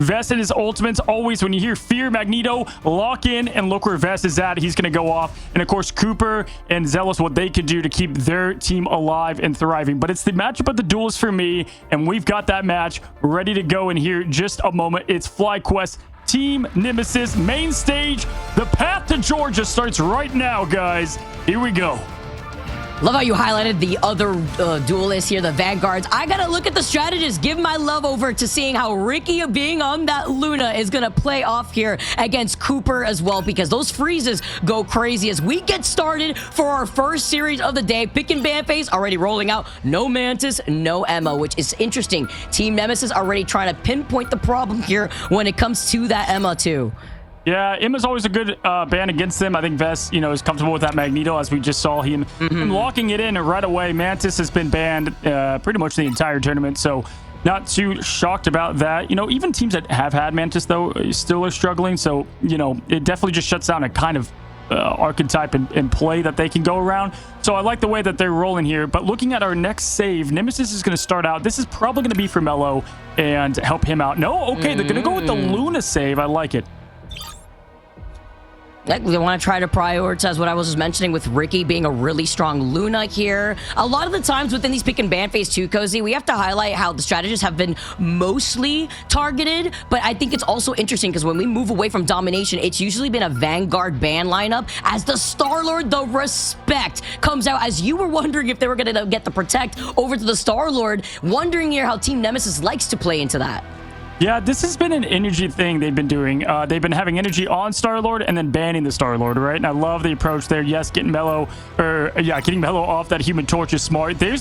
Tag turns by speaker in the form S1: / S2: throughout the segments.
S1: Vest and his ultimates, always when you hear Fear, Magneto, lock in, and look where Vest is at. He's going to go off. And of course, Cooper and Zealous, what they can do to keep their team alive and thriving. But it's the matchup of the duelists for me, and we've got that match ready to go in here just a moment. It's FlyQuest Team Nemesis main stage. The path to Georgia starts right now, guys. Here we go.
S2: Love how you highlighted the other duelists here, the Vanguards. I gotta look at the strategists. Give my love over to seeing how Ricky being on that Luna is gonna play off here against Cooper as well, because those freezes go crazy as we get started for our first series of the day. Pick and ban phase already rolling out. No Mantis, no Emma, which is interesting. Team Nemesis already trying to pinpoint the problem here when it comes to that Emma too.
S1: Yeah, Emma's always a good ban against them. I think Vest, is comfortable with that Magneto, as we just saw him locking it in right away. Mantis has been banned pretty much the entire tournament, so not too shocked about that. Even teams that have had Mantis, though, still are struggling, so, it definitely just shuts down a kind of archetype and play that they can go around. So I like the way that they're rolling here. But looking at our next save, Nemesis is going to start out. This is probably going to be for Mello and help him out. No, okay, they're going to go with the Luna save. I like it.
S2: They want to try to prioritize what I was just mentioning with Ricky being a really strong Luna here. A lot of the times within these pick and ban phase 2, Cozy, we have to highlight how the strategists have been mostly targeted, but I think it's also interesting because when we move away from domination, it's usually been a Vanguard ban lineup as the Star-Lord, the respect comes out, as you were wondering if they were going to get the protect over to the Star-Lord, wondering here how Team Nemesis likes to play into that.
S1: Yeah, this has been an energy thing they've been doing. They've been having energy on Star-Lord and then banning the Star-Lord, right? And I love the approach there. Yes, getting Mello off that Human Torch is smart. There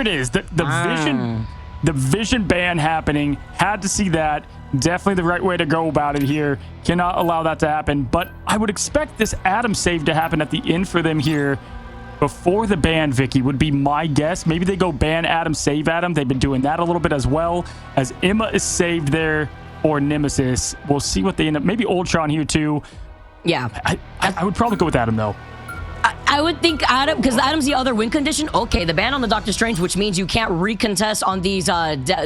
S1: it is. The vision ban happening. Had to see that. Definitely the right way to go about it here. Cannot allow that to happen. But I would expect this Adam save to happen at the end for them here. Before the ban, Vicky, would be my guess. Maybe they go ban Adam, save Adam. They've been doing that a little bit as well, as Emma is saved there or Nemesis. We'll see what they end up. Maybe Ultron here too.
S2: Yeah.
S1: I would probably go with Adam, though.
S2: I would think Adam, because Adam's the other win condition. Okay, the ban on the Doctor Strange, which means you can't recontest on these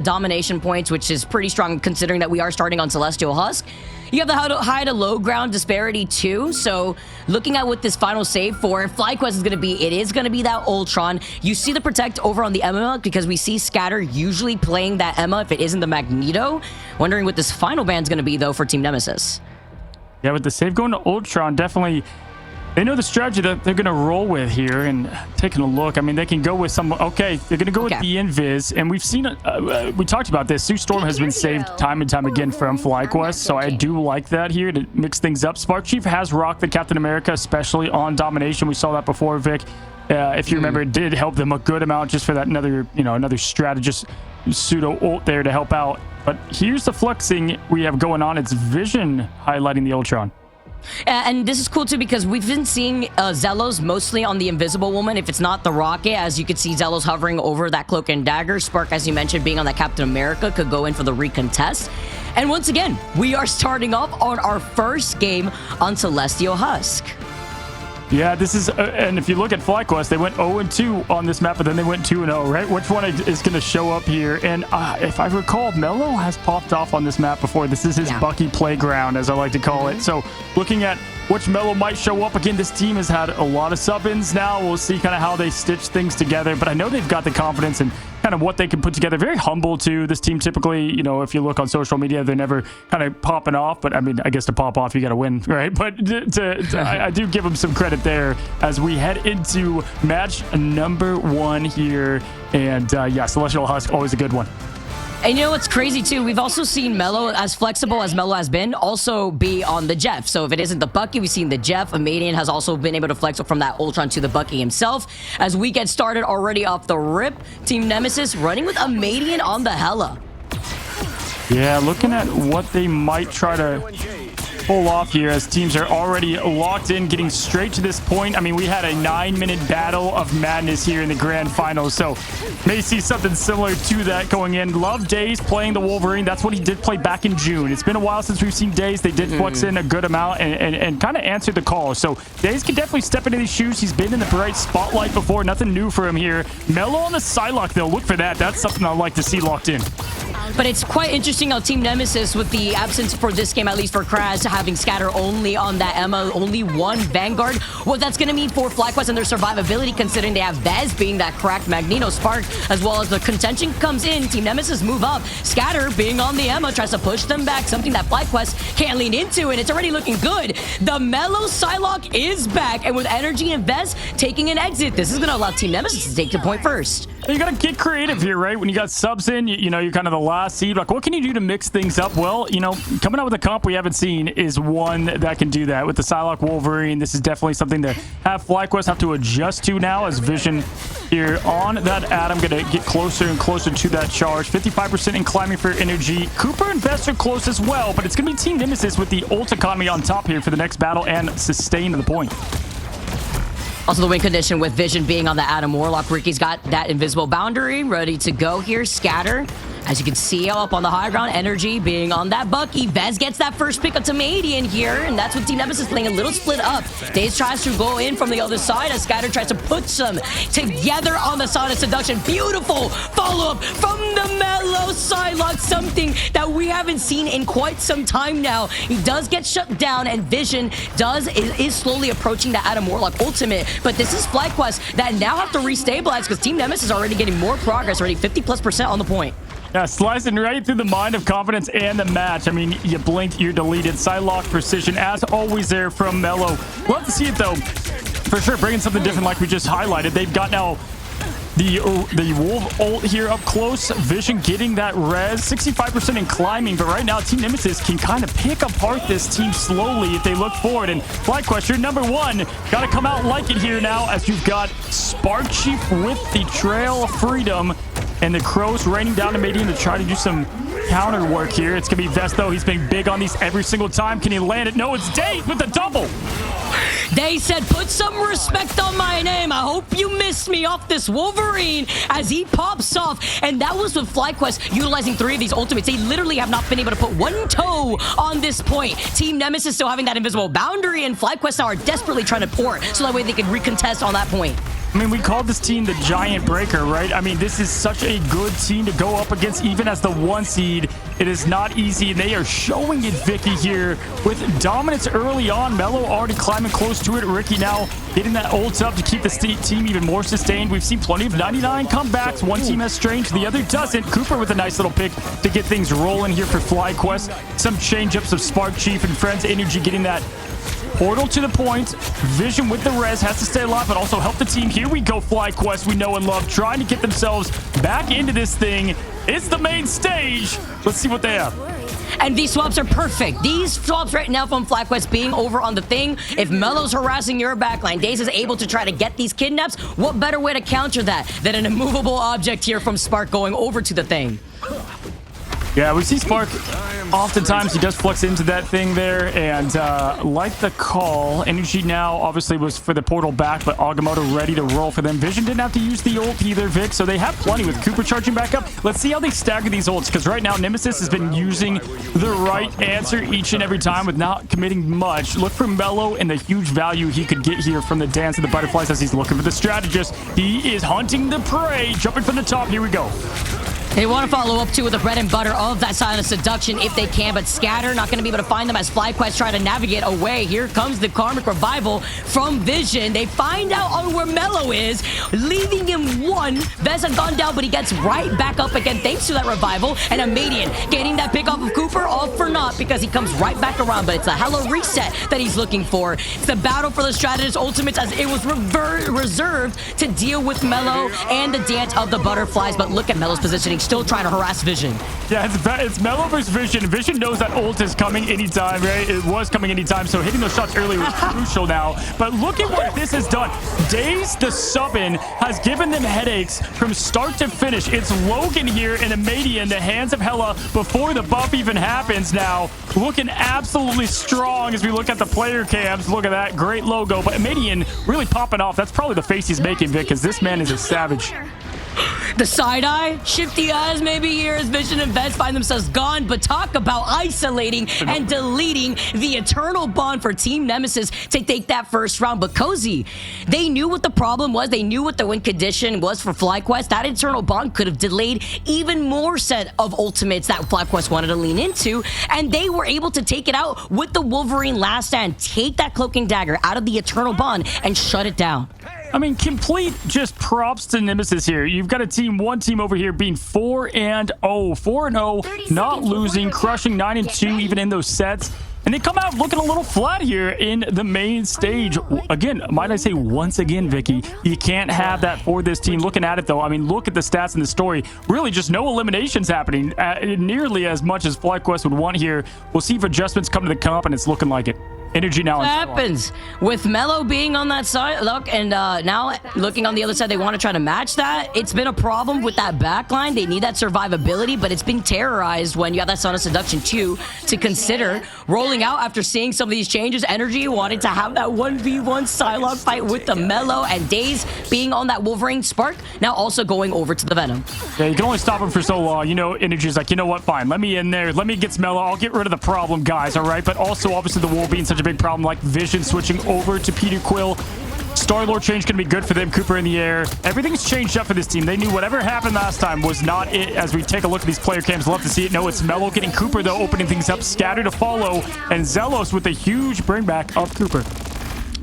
S2: domination points, which is pretty strong considering that we are starting on Celestial Husk. You have the high to low ground disparity too. So looking at what this final save for FlyQuest is going to be, it is going to be that Ultron. You see the protect over on the Emma because we see Scatter usually playing that Emma if it isn't the Magneto. Wondering what this final ban is going to be though for Team Nemesis.
S1: Yeah, with the save going to Ultron, definitely they know the strategy that they're going to roll with here. And taking a look, I mean, they can go with some... Okay, they're going to go with the Invis. And we've seen... we talked about this. Sue Storm has been saved time and time again from FlyQuest. So I do like that here to mix things up. Spark Chief has rocked the Captain America, especially on Domination. We saw that before, Vic. If you remember, it did help them a good amount just for that another strategist pseudo ult there to help out. But here's the flexing we have going on. It's Vision highlighting the Ultron.
S2: And this is cool too because we've been seeing Zelos mostly on the Invisible Woman. If it's not the Rocket, as you can see Zelos hovering over that Cloak and Dagger. Spark, as you mentioned, being on that Captain America, could go in for the recontest. And once again, we are starting off on our first game on Celestial Husk.
S1: Yeah, this is, and if you look at FlyQuest, they went 0-2 on this map, but then they went 2-0, right? Which one is going to show up here? And if I recall, Mello has popped off on this map before. This is his Bucky playground, as I like to call it. So looking at which Mello might show up again, this team has had a lot of sub-ins now. We'll see kind of how they stitch things together, but I know they've got the confidence and kind of what they can put together. Very humble too. This team typically, if you look on social media, they're never kind of popping off, but I mean, I guess to pop off, you got to win, right? But I do give them some credit there as we head into match number 1 here. And yeah, Celestial Husk, always a good one.
S2: And you know what's crazy too? We've also seen Mello, as flexible as Mello has been, also be on the Jeff. So if it isn't the Bucky, we've seen the Jeff. Amadian has also been able to flex from that Ultron to the Bucky himself. As we get started already off the rip, Team Nemesis running with Amadian on the Hela.
S1: Yeah, looking at what they might try to pull off here as teams are already locked in, getting straight to this point. I mean, we had a 9-minute battle of madness here in the grand finals, so may see something similar to that going in. Love Days playing the Wolverine. That's what he did play back in June. It's been a while since we've seen Days. They did flex in a good amount and kind of answer the call. So Days can definitely step into these shoes. He's been in the bright spotlight before. Nothing new for him here. Mellow on the Psylocke, though. Look for that. That's something I'd like to see locked in.
S2: But it's quite interesting how Team Nemesis, with the absence for this game, at least for Kraz, having Scatter only on that Emma, only one Vanguard, what that's going to mean for FlyQuest and their survivability, considering they have Vez being that cracked Magneto Spark, as well as the contention comes in. Team Nemesis move up. Scatter being on the Emma tries to push them back, something that FlyQuest can't lean into, and it's already looking good. The Mellow Psylocke is back, and with Energy and Vez taking an exit, this is going to allow Team Nemesis to take the point first.
S1: You got to get creative here, right? When you got subs in, you know, you're kind of the last seed. Like, what can you do to mix things up? Well, you know, coming out with a comp we haven't seen is one that can do that. With the Psylocke Wolverine, this is definitely something to have FlyQuest have to adjust to now, as Vision here on that Atom going to get closer and closer to that charge. 55% in climbing for Energy. Cooper and Vest are close as well, but it's going to be Team Nemesis with the ult economy on top here for the next battle and sustain to the point.
S2: Also, the win condition with Vision being on the Adam Warlock. Ricky's got that invisible boundary ready to go here. Scatter, as you can see, up on the high ground. Energy being on that Bucky. Vez gets that first pick up to Madian here, and that's what Team Nemesis playing a little split up. Daze tries to go in from the other side as Scatter tries to put some together on the side of Seduction. Beautiful follow-up from the Mellow Psylocke, something that we haven't seen in quite some time now. He does get shut down, and Vision is slowly approaching the Adam Warlock ultimate. But this is FlyQuest that now have to restabilize because Team Nemesis is already getting more progress, already 50+% on the point.
S1: Yeah, slicing right through the mind of confidence and the match. I mean, you blinked, you're deleted. Psylocke precision, as always, there from Mellow. Love to see it, though. For sure, bringing something different like we just highlighted. They've got now the Wolf ult here up close. Vision getting that res. 65% in climbing, but right now Team Nemesis can kind of pick apart this team slowly if they look forward. And FlyQuest, you're number one. Got to come out like it here now, as you've got Spark Chief with the Trail of Freedom and the Crows raining down to Madian to try to do some counter work here. It's going to be Vest, though. He's been big on these every single time. Can he land it? No, it's Dave with the double.
S2: They said, put some respect on my name. I hope you missed me off this Wolverine as he pops off. And that was with FlyQuest utilizing 3 of these ultimates. They literally have not been able to put one toe on this point. Team Nemesis still having that invisible boundary, and FlyQuest now are desperately trying to port so that way they can recontest on that point.
S1: I mean, we called this team the Giant Breaker, right? I mean, this is such a good team to go up against, even as the 1 seed. It is not easy, and they are showing it, Vicky, here with dominance early on. Mellow already climbing close to it. Ricky now hitting that ult up to keep the team even more sustained. We've seen plenty of 99 comebacks. One team has Strange, the other doesn't. Cooper with a nice little pick to get things rolling here for FlyQuest. Some change-ups of Spark Chief and Friends. Energy getting that portal to the point. Vision with the res has to stay alive, but also help the team. Here we go, FlyQuest, we know and love, trying to get themselves back into this thing. It's the main stage. Let's see what they have.
S2: And these swaps are perfect. These swaps right now from FlyQuest being over on the thing. If Mellow's harassing your backline, Daze is able to try to get these kidnaps. What better way to counter that than an immovable object here from Spark going over to the thing?
S1: Yeah, we see Spark. Oftentimes, he does flex into that thing there, and like the call, Energy now obviously was for the portal back, but Agamotto ready to roll for them. Vision didn't have to use the ult either, Vic, so they have plenty with Cooper charging back up. Let's see how they stagger these ults, because right now, Nemesis has been using the right answer each and every time with not committing much. Look for Mellow and the huge value he could get here from the Dance of the Butterflies as he's looking for the strategist. He is hunting the prey. Jumping from the top. Here we go.
S2: They want to follow up, too, with the bread and butter of that Silent Seduction if they can, but Scatter not going to be able to find them as FlyQuest try to navigate away. Here comes the Karmic Revival from Vision. They find out on where Mellow is, leaving him one. Vez had gone down, but he gets right back up again thanks to that Revival. And a Madian getting that pick off of Cooper, all for naught, because he comes right back around, but it's a hello reset that he's looking for. It's the battle for the Strategist Ultimates, as it was reserved to deal with Mellow and the Dance of the Butterflies, but look at Mellow's positioning. still trying to harass Vision.
S1: Yeah, it's Mello versus Vision. Vision knows that ult is coming anytime, right? It was coming anytime, so hitting those shots early was crucial now. But look at what this has done. Daze, the sub-in, has given them headaches from start to finish. It's Logan here in a Madian in the hands of Hella before the buff even happens now. Looking absolutely strong as we look at the player cams. Look at that. Great logo. But Madian really popping off. That's probably the face he's making, Vic, because this man is a savage.
S2: The side-eye, shifty eyes maybe here as Vision and Vets find themselves gone, but talk about isolating and deleting the eternal bond for Team Nemesis to take that first round. But Cozy, they knew what the problem was. They knew what the win condition was for FlyQuest. That eternal bond could have delayed even more set of ultimates that FlyQuest wanted to lean into, and they were able to take it out with the Wolverine last stand, take that cloaking dagger out of the eternal bond and shut it down.
S1: I mean, complete just props to Nemesis here. You've got one team over here being 4-0, 4-0, not losing, crushing 9-2 even in those sets. And they come out looking a little flat here in the main stage. Again, might I say once again, Vicky, you can't have that for this team. Looking at it, though, I mean, look at the stats in the story. Really just no eliminations happening nearly as much as FlyQuest would want here. We'll see if adjustments come to the comp, and it's looking like it. Energy now.
S2: What happens with Mello being on that side? Look, and now looking on the other side, they want to try to match that. It's been a problem with that backline. They need that survivability, but it's been terrorized when you have that Son of Seduction 2 to consider. Rolling out after seeing some of these changes, Energy wanted to have that 1v1 Psylocke fight with the Mello, and Daze being on that Wolverine Spark, now also going over to the Venom.
S1: Yeah, you can only stop him for so long. You know, Energy's like, you know what, fine, let me in there. Let me get Mello. I'll get rid of the problem, guys, all right? But also, obviously, the Wolf being such a big problem, like Vision switching over to Peter Quill. Star-Lord change can be good for them. Cooper in the air. Everything's changed up for this team. They knew whatever happened last time was not it. As we take a look at these player cams, love to see it. No, it's Mello getting Cooper, though, opening things up. Scatter to follow, and Zelos with a huge bring back of Cooper.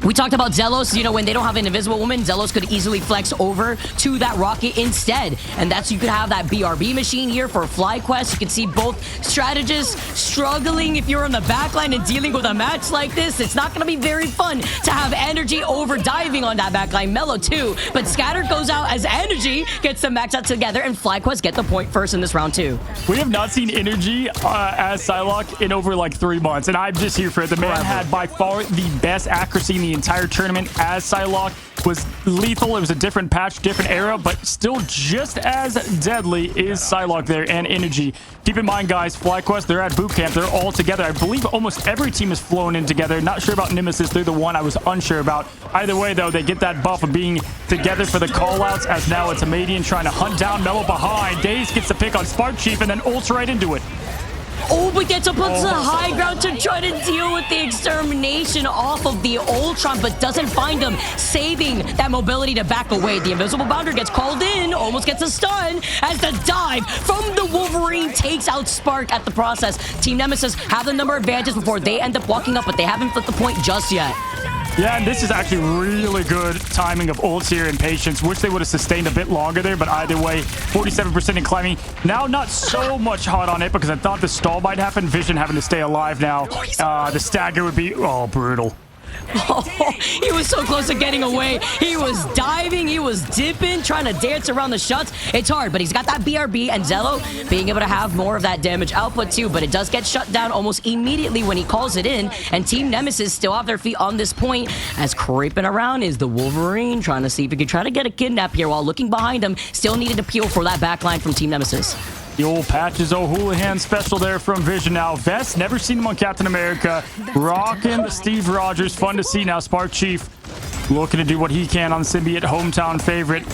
S2: We talked about Zelos, you know, when they don't have an Invisible Woman, Zelos could easily flex over to that Rocket instead. And that's, you could have that BRB machine here for FlyQuest. You can see both strategists struggling if you're on the backline and dealing with a match like this. It's not going to be very fun to have Energy over diving on that backline. Mello too, but Scatter goes out as Energy gets them maxed out together, and FlyQuest get the point first in this round too.
S1: We have not seen Energy as Psylocke in over like 3 months, and I'm just here for it. The man had by far the best accuracy in the entire tournament as Psylocke. Was lethal. It was a different patch, different era, but still just as deadly is Psylocke there, and Energy. Keep in mind, guys, FlyQuest, they're at boot camp. They're all together. I believe almost every team is flown in together. Not sure about Nemesis. They're the one I was unsure about. Either way, though, they get that buff of being together for the callouts, as now it's a Madian trying to hunt down Mello behind. Daze gets the pick on Spark Chief and then ults right into it.
S2: Oh, but gets up onto the high ground to try to deal with the extermination off of the Ultron, but doesn't find him, saving that mobility to back away. The Invisible Bounder gets called in, almost gets a stun, as the dive from the Wolverine takes out Spark at the process. Team Nemesis have the number advantage before they end up walking up, but they haven't flipped the point just yet.
S1: Yeah, and this is actually really good timing of ults here and patience. Wish they would have sustained a bit longer there, but either way, 47% in climbing. Now not so much hot on it because I thought the stall might happen. Vision having to stay alive now. The stagger would be, brutal.
S2: Oh, he was so close to getting away. He was diving, he was dipping, trying to dance around the shots. It's hard, but he's got that BRB, and Zello being able to have more of that damage output too, but it does get shut down almost immediately when he calls it in, and Team Nemesis still have their feet on this point, as creeping around is the Wolverine, trying to see if he can try to get a kidnap here while looking behind him, still needed to peel for that backline from Team Nemesis.
S1: The old Patches O'Houlihan special there from Vision now. Vest, never seen him on Captain America. Rocking the Steve Rogers. Fun to see now. Spark Chief looking to do what he can on the Symbiote, hometown favorite.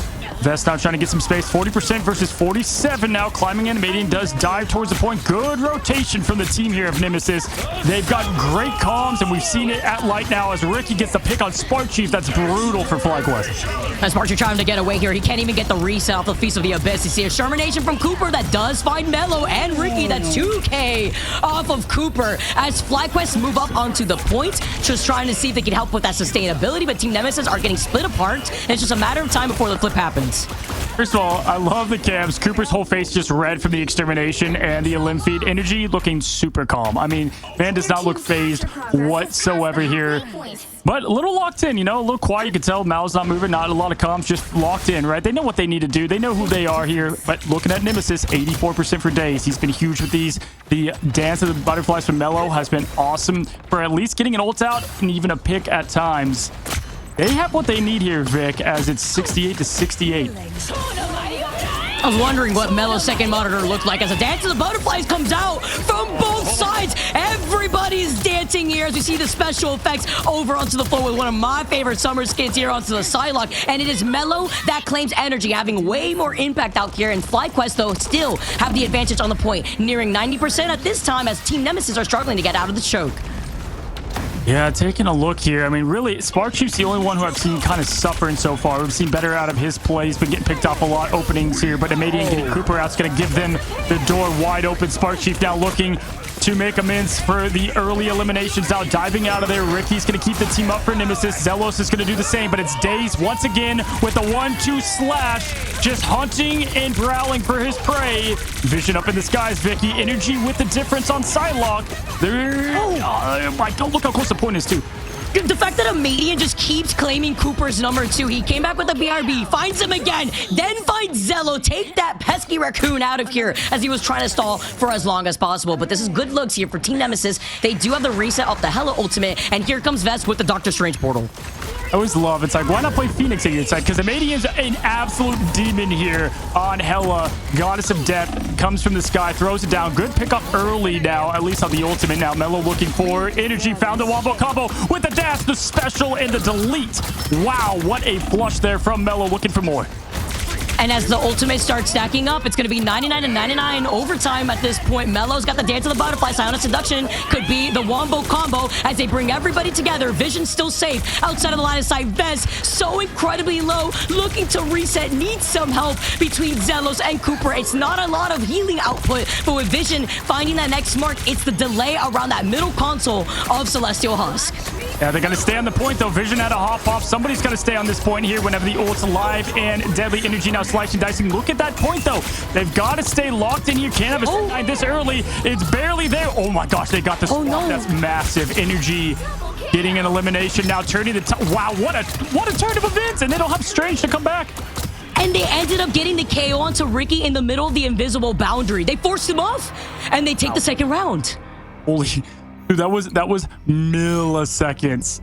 S1: Vest now trying to get some space. 40% versus 47 now. Climbing in. Madian does dive towards the point. Good rotation from the team here of Nemesis. They've got great comms, and we've seen it at light now as Ricky gets the pick on Spark Chief. That's brutal for FlyQuest.
S2: As Spark Chief trying to get away here, he can't even get the reset off the Feast of the Abyss. You see a Shermanation from Cooper that does find Mello and Ricky. That's 2K off of Cooper as FlyQuest move up onto the point, just trying to see if they can help with that sustainability, but Team Nemesis are getting split apart, and it's just a matter of time before the flip happens.
S1: First of all, I love the cams. Cooper's whole face just red from the extermination and the elim feed. Energy looking super calm. I mean, man does not look phased whatsoever here. But a little locked in, you know, a little quiet. You can tell Mal's not moving, not a lot of comms, just locked in, right? They know what they need to do. They know who they are here. But looking at Nemesis, 84% for days. He's been huge with these. The dance of the butterflies from Mello has been awesome for at least getting an ult out and even a pick at times. They have what they need here, Vic, as it's 68 to 68.
S2: I was wondering what Mello's second monitor looked like as a dance of the butterflies comes out from both sides. Everybody's dancing here as we see the special effects over onto the floor with one of my favorite summer skins here onto the Psylocke. And it is Mello that claims energy, having way more impact out here. And FlyQuest, though, still have the advantage on the point, nearing 90% at this time as Team Nemesis are struggling to get out of the choke.
S1: Yeah, taking a look here. I mean, really, Sparkchief's the only one who I've seen kind of suffering so far. We've seen better out of his play. He's been getting picked off a lot, openings here, but Amadian getting Cooper out is going to give them the door wide open. Sparkchief now looking to make amends for the early eliminations. Now diving out of there. Ricky's going to keep the team up for Nemesis. Zelos is going to do the same, but it's Daze once again with a 1-2 slash, just hunting and prowling for his prey. Vision up in the skies, Vicky. Energy with the difference on Psylocke. There. Oh my God, look how close the point is too.
S2: The fact that Amadian just keeps claiming Cooper's number 2. He came back with the BRB, finds him again, then finds Zello. Take that pesky raccoon out of here as he was trying to stall for as long as possible. But this is good looks here for Team Nemesis. They do have the reset off the Hela ultimate, and here comes Vest with the Doctor Strange portal.
S1: I always love it's like, why not play Phoenix at your side? Because Amadian's an absolute demon here on Hela. Goddess of Death comes from the sky, throws it down. Good pick up early now, at least on the ultimate. Now Mello looking for energy, found the wombo combo with the dash, the special, and the delete. Wow, what a flush there from Mello, looking for more.
S2: And as the ultimate starts stacking up, it's going to be 99 and 99 overtime at this point. Mello's got the dance of the butterfly. Silent Seduction could be the wombo combo as they bring everybody together. Vision still safe outside of the line of sight. Vez so incredibly low, looking to reset, needs some help between Zelos and Cooper. It's not a lot of healing output, but with Vision finding that next mark, it's the delay around that middle console of Celestial Husk.
S1: Yeah, they're going to stay on the point, though. Vision had a hop off. Somebody's going to stay on this point here whenever the ult's alive, and Deadly Energy now slicing, dicing. Look at that point, though. They've got to stay locked in here. Can't have a sign this early. It's barely there. Oh, my gosh. They got this.
S2: Oh, no.
S1: That's massive. Energy getting an elimination now, turning the... Wow, what a turn of events, and they don't have Strange to come back.
S2: And they ended up getting the KO onto Ricky in the middle of the invisible boundary. They forced him off, and they take the second round.
S1: Holy... Dude, that was milliseconds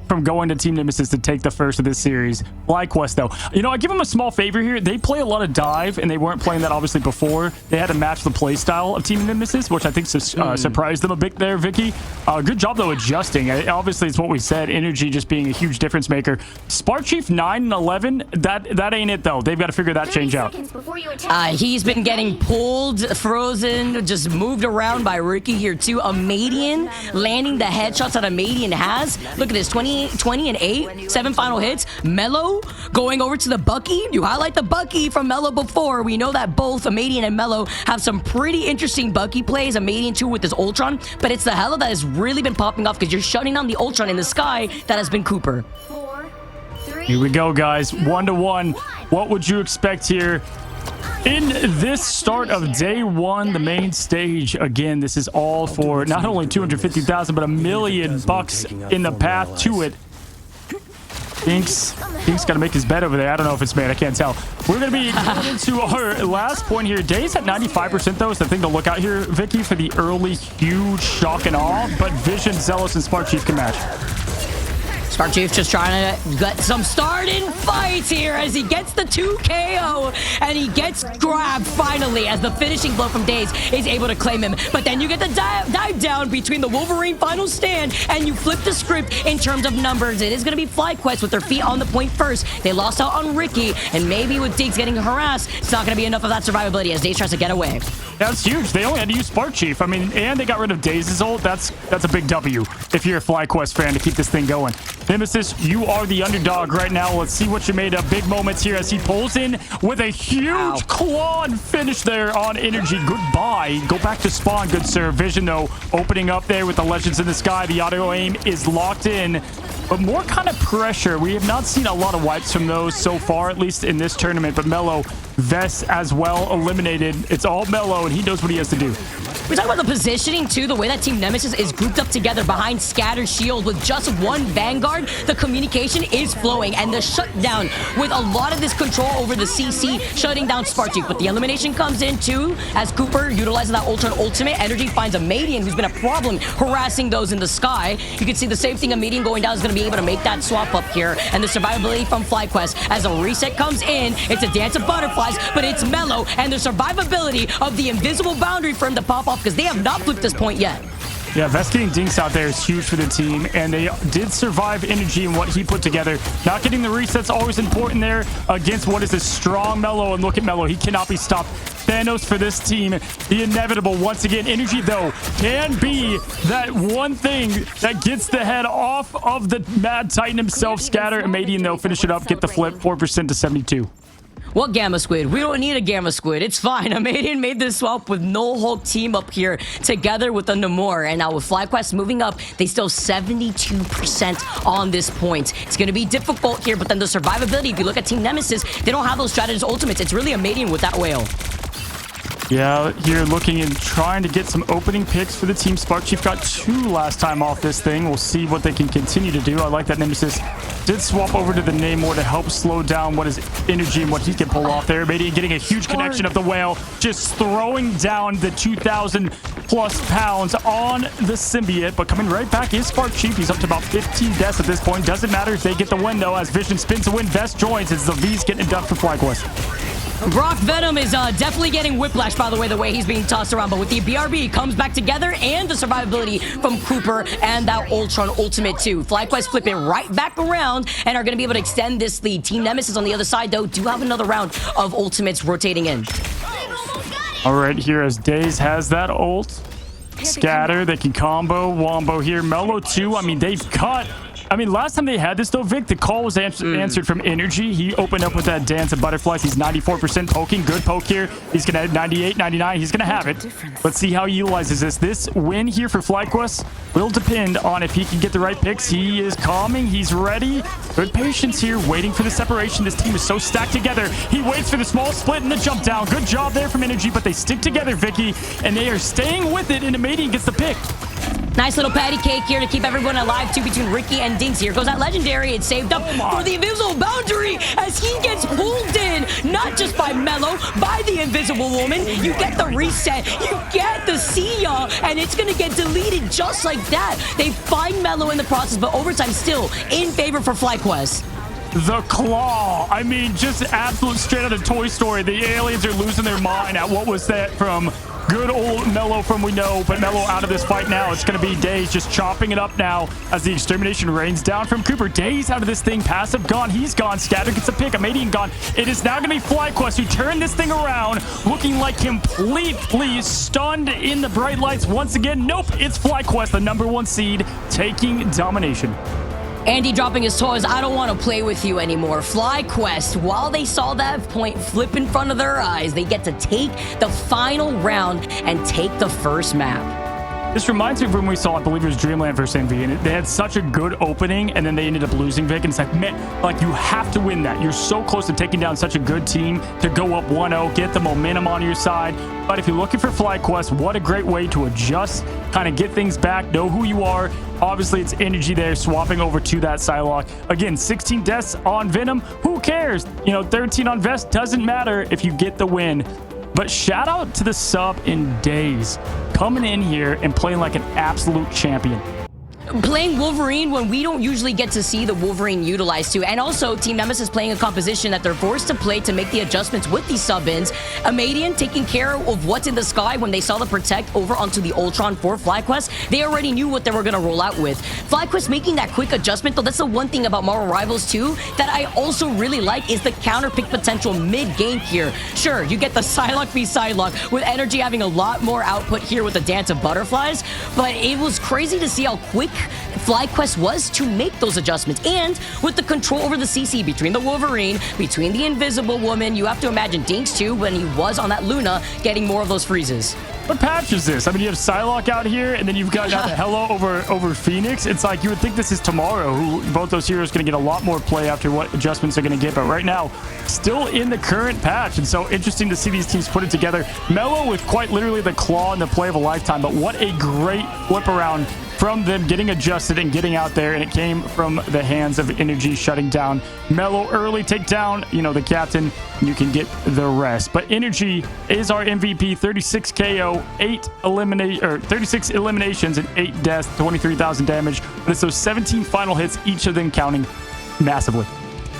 S1: from going to Team Nemesis to take the first of this series. FlyQuest, though. You know, I give them a small favor here. They play a lot of dive, and they weren't playing that obviously before. They had to match the play style of Team Nemesis, which I think surprised them a bit there, Vicky. Good job, though, adjusting. Obviously, it's what we said. Energy just being a huge difference maker. Sparkchief 9 and 11, that ain't it, though. They've got to figure that change out.
S2: He's been getting pulled, frozen, just moved around by Ricky here, too. Amadian landing the headshots that Amadian has. Look at this, 20 and 8, 7 final hits. Mello going over to the Bucky. You highlight the Bucky from Mello before. We know that both Amadian and Mello have some pretty interesting Bucky plays. Amadian too with his Ultron, but it's the Hela that has really been popping off because you're shutting down the Ultron in the sky that has been Cooper.
S3: 4, 3,
S1: Here we go, guys. 1-1. What would you expect here in this start of day 1, the main stage? Again, this is all for not only 250,000 but $1 million in the path to it. Pink's got to make his bed over there. I don't know if it's made. I can't tell. We're going to be going into our last point here. Days at 95%, though, is the thing to look out here, Vicky, for the early huge shock and awe. But Vision, Zealous, and Sparkchief can match.
S2: Sparkchief just trying to get some starting fights here as he gets the 2 KO and he gets grabbed finally as the finishing blow from Daze is able to claim him. But then you get the dive down between the Wolverine final stand and you flip the script in terms of numbers. It is going to be FlyQuest with their feet on the point first. They lost out on Ricky, and maybe with Diggs getting harassed, it's not going to be enough of that survivability as Daze tries to get away.
S1: That's huge. They only had to use Sparkchief. I mean, and they got rid of Daze's ult. That's a big W if you're a FlyQuest fan to keep this thing going. Nemesis, you are the underdog right now. Let's see what you made of. Big moments here as he pulls in with a huge claw and finish there on Energy. Goodbye. Go back to spawn, good sir. Vision, though, opening up there with the Legends in the sky. The auto aim is locked in. but more kind of pressure. We have not seen a lot of wipes from those so far, at least in this tournament, but Mello, Vest as well eliminated. It's all Mello, and he knows what he has to do.
S2: We talk about the positioning, too, the way that Team Nemesis is grouped up together behind Scattered Shield with just one Vanguard. The communication is flowing, and the shutdown with a lot of this control over the CC, shutting down Sparky. But the elimination comes in, too, as Cooper utilizes that ultimate. Energy finds a Median who's been a problem harassing those in the sky. You can see the same thing, a Median going down is going to be able to make that swap up here. And the survivability from FlyQuest as a reset comes in. It's a dance of butterflies, but it's Mello, and the survivability of the invisible boundary for him to pop off, because they have not flipped this point yet.
S1: Yeah, Vest getting dinks out there is huge for the team, and they did survive Energy and what he put together. Not getting the resets always important there against what is a strong Mello, and look at Mello. He cannot be stopped. Thanos for this team, the inevitable once again. Energy, though, can be that one thing that gets the head off of the Mad Titan himself. Scatter and Median, though, finish it up, get the flip, 4% to 72.
S2: What Gamma Squid? We don't need a Gamma Squid. It's fine. Amadian made this swap with No Hulk team up here together with the Namor. And now with FlyQuest moving up, they still 72% on this point. It's going to be difficult here, but then the survivability, if you look at Team Nemesis, they don't have those strategist ultimates. It's really Amadian with that whale.
S1: Yeah, here looking and trying to get some opening picks for the team. Spark Chief got 2 last time off this thing. We'll see what they can continue to do. I like that Nemesis did swap over to the Namor to help slow down what is Energy and what he can pull off there. Median getting a huge connection of the whale, just throwing down the 2,000 plus pounds on the symbiote, but coming right back is Spark Chief. He's up to about 15 deaths at this point. Doesn't matter if they get the win, though, as Vision spins to win. Vest joins as the V's getting it done for FlyQuest.
S2: Brock Venom is definitely getting whiplash, by the way he's being tossed around. But with the BRB, comes back together, and the survivability from Cooper and that Ultron ultimate too. FlyQuest flip it right back around and are going to be able to extend this lead. Team Nemesis on the other side, though, do have another round of ultimates rotating in.
S1: All right, here as Daze has that ult. Scatter, they can combo, wombo here. Mello too, I mean, they've cut. I mean, last time they had this, though, Vic, the call was answered from Energy. He opened up with that dance of butterflies. He's 94% poking. Good poke here. He's going to have 98, 99. He's going to have it. Let's see how he utilizes this. This win here for FlyQuest will depend on if he can get the right picks. He is calming. He's ready. Good patience here, waiting for the separation. This team is so stacked together. He waits for the small split and the jump down. Good job there from Energy, but they stick together, Vicky, and they are staying with it, and Amadian gets the pick.
S2: Nice little patty cake here to keep everyone alive, too, between Ricky and Dinks. Here goes that Legendary. It's saved up for the Invisible Boundary as he gets pulled in, not just by Mello, by the Invisible Woman. You get the reset. You get the see ya, and it's going to get deleted just like that. They find Mello in the process, but overtime still in favor for FlyQuest.
S1: The claw. I mean, just absolute straight out of Toy Story. The aliens are losing their mind at what was that from good old Mello from We Know, but Mello out of this fight now. It's going to be Daze just chopping it up now as the extermination rains down from Cooper. Daze out of this thing. Passive gone. He's gone. Scatter gets a pick. Amadian gone. It is now going to be FlyQuest who turn this thing around, looking like completely stunned in the bright lights once again. Nope, it's FlyQuest, the #1 seed, taking domination.
S2: Andy dropping his toys. I don't want to play with you anymore. FlyQuest, while they saw that point flip in front of their eyes, they get to take the final round and take the first map.
S1: This reminds me of when we saw, I believe it was Dreamland versus Envy, and they had such a good opening, and then they ended up losing, Vic, and it's like, man, like, you have to win that. You're so close to taking down such a good team to go up 1-0, get the momentum on your side. But if you're looking for FlyQuest, what a great way to adjust, kind of get things back, know who you are. Obviously, it's Energy there, swapping over to that Psylocke. Again, 16 deaths on Venom. Who cares? You know, 13 on Vest. Doesn't matter if you get the win. But shout out to the sub in Daze, coming in here and playing like an absolute champion.
S2: Playing Wolverine when we don't usually get to see the Wolverine utilized too. And also, Team Nemesis playing a composition that they're forced to play to make the adjustments with these sub-ins. Amadian taking care of what's in the sky when they saw the Protect over onto the Ultron for FlyQuest. They already knew what they were going to roll out with. FlyQuest making that quick adjustment, though, that's the one thing about Marvel Rivals too that I also really like is the counter pick potential mid-game here. Sure, you get the Psylocke v Psylocke with Energy having a lot more output here with the Dance of Butterflies, but it was crazy to see how quick FlyQuest was to make those adjustments, and with the control over the CC between the Wolverine, between the Invisible Woman, you have to imagine Dinks too when he was on that Luna getting more of those freezes.
S1: What patch is this? I mean, you have Psylocke out here, and then you've got now the Hello over Phoenix. It's like you would think this is tomorrow, who both those heroes going to get a lot more play after what adjustments they're going to get. But right now, still in the current patch. And so interesting to see these teams put it together. Mello with quite literally the claw and the play of a lifetime. But what a great flip around from them getting adjusted and getting out there, and it came from the hands of Energy shutting down Mello early. Take down, you know, the captain, and you can get the rest. But Energy is our MVP. 36 KO, 36 eliminations and 8 deaths, 23,000 damage. But it's those 17 final hits, each of them counting massively.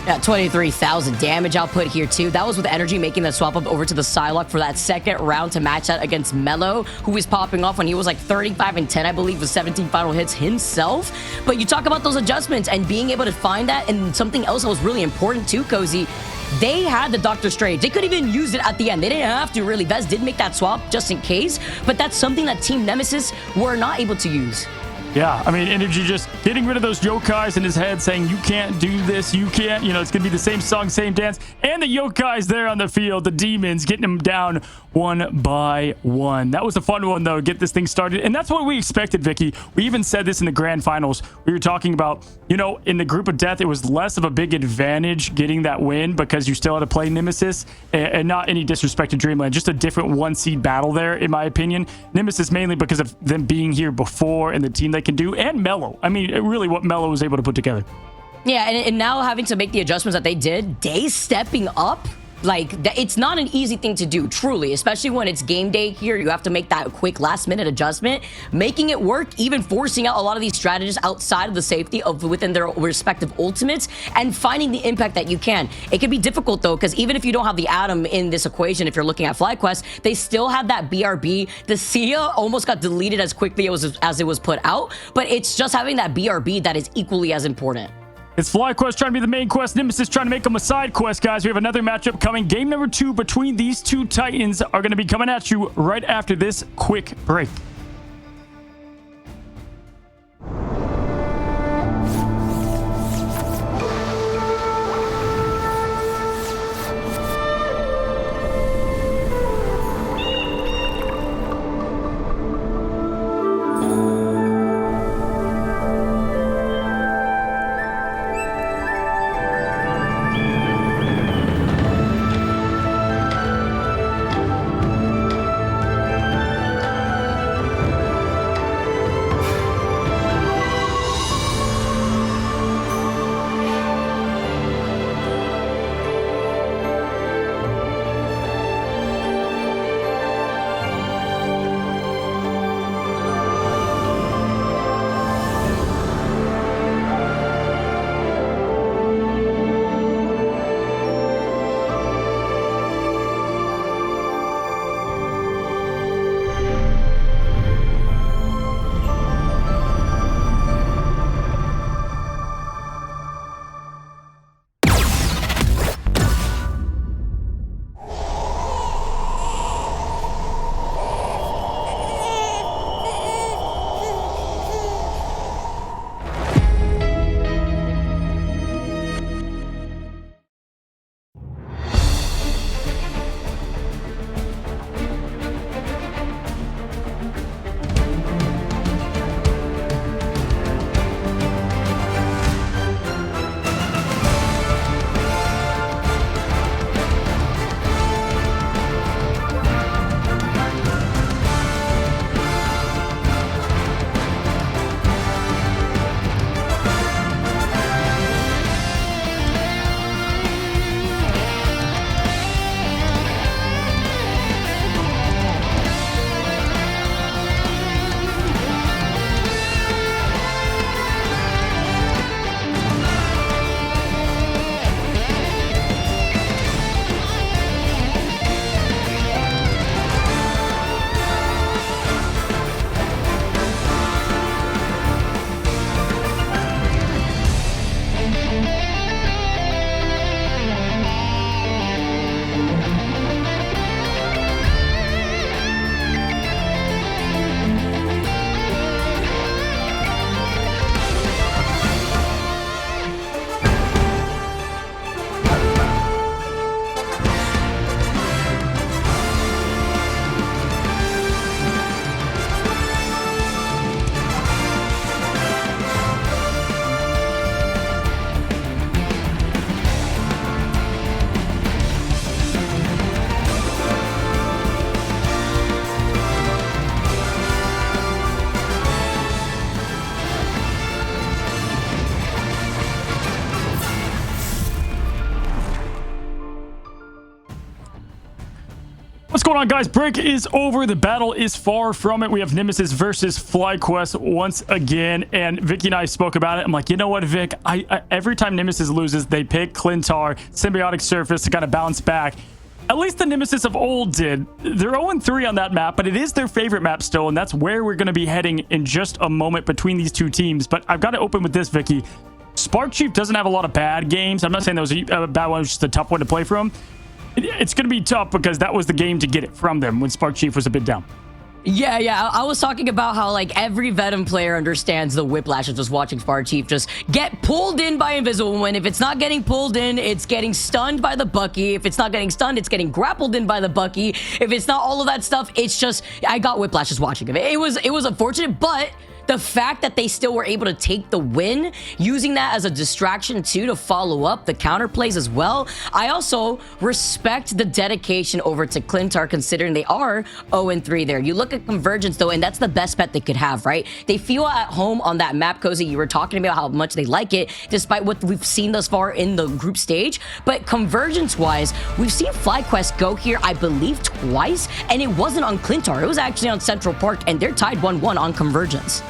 S2: Yeah, 23,000 damage output here too. That was with Energy making that swap up over to the Psylocke for that second round to match that against Mello, who was popping off when he was like 35 and 10, I believe, with 17 final hits himself. But you talk about those adjustments and being able to find that, and something else that was really important too, Cozy. They had the Doctor Strange. They could even use it at the end. They didn't have to really. Vez did make that swap just in case, but that's something that Team Nemesis were not able to use.
S1: Yeah, I mean, Energy just getting rid of those yokais in his head, saying, you can't do this, you can't, you know, it's going to be the same song, same dance. And the yokais there on the field, the demons, getting them down one by one. That was a fun one, though, get this thing started. And that's what we expected, Vicky. We even said this in the grand finals. We were talking about, you know, in the group of death, it was less of a big advantage getting that win because you still had to play Nemesis, and not any disrespect to Dreamland, just a different one-seed battle there, in my opinion. Nemesis mainly because of them being here before and the team they can do, and Mello. I mean, really what Mello was able to put together.
S2: Yeah, and now having to make the adjustments that they did, they stepping up, like, it's not an easy thing to do, truly, especially when it's game day here. You have to make that quick last-minute adjustment, making it work, even forcing out a lot of these strategists outside of the safety of within their respective ultimates, and finding the impact that you can. It can be difficult, though, because even if you don't have the Atom in this equation, if you're looking at FlyQuest, they still have that BRB. The Sia almost got deleted as quickly as it was put out, but it's just having that BRB that is equally as important.
S1: It's FlyQuest trying to be the main quest. Nemesis trying to make them a side quest, guys. We have another matchup coming. Game number 2 between these two Titans are going to be coming at you right after this quick break. going on, guys? Break is over. The battle is far from it. We have Nemesis versus FlyQuest once again, and Vicky and I spoke about it. I'm like, you know what, Vic? Every time Nemesis loses, they pick Clintar, Symbiotic Surface to kind of bounce back. At least the Nemesis of old did. They're 0-3 on that map, but it is their favorite map still, and that's where we're going to be heading in just a moment between these two teams. But I've got to open with this, Vicky. Spark Chief doesn't have a lot of bad games. I'm not saying that was a bad one. It was just a tough one to play from. It's going to be tough because that was the game to get it from them when Spark Chief was a bit down.
S2: Yeah. I was talking about how, like, every Venom player understands the whiplash of just watching Spark Chief just get pulled in by Invisible Woman. If it's not getting pulled in, it's getting stunned by the Bucky. If it's not getting stunned, it's getting grappled in by the Bucky. If it's not all of that stuff, it's just, I got whiplash just watching it. It was unfortunate, but the fact that they still were able to take the win, using that as a distraction too to follow up the counter plays as well. I also respect the dedication over to Clintar, considering they are 0-3 there. You look at Convergence though, and that's the best bet they could have, right? They feel at home on that map, Cozy. You were talking about how much they like it, despite what we've seen thus far in the group stage. But Convergence-wise, we've seen FlyQuest go here, I believe, twice, and it wasn't on Clintar. It was actually on Central Park, and they're tied 1-1 on Convergence.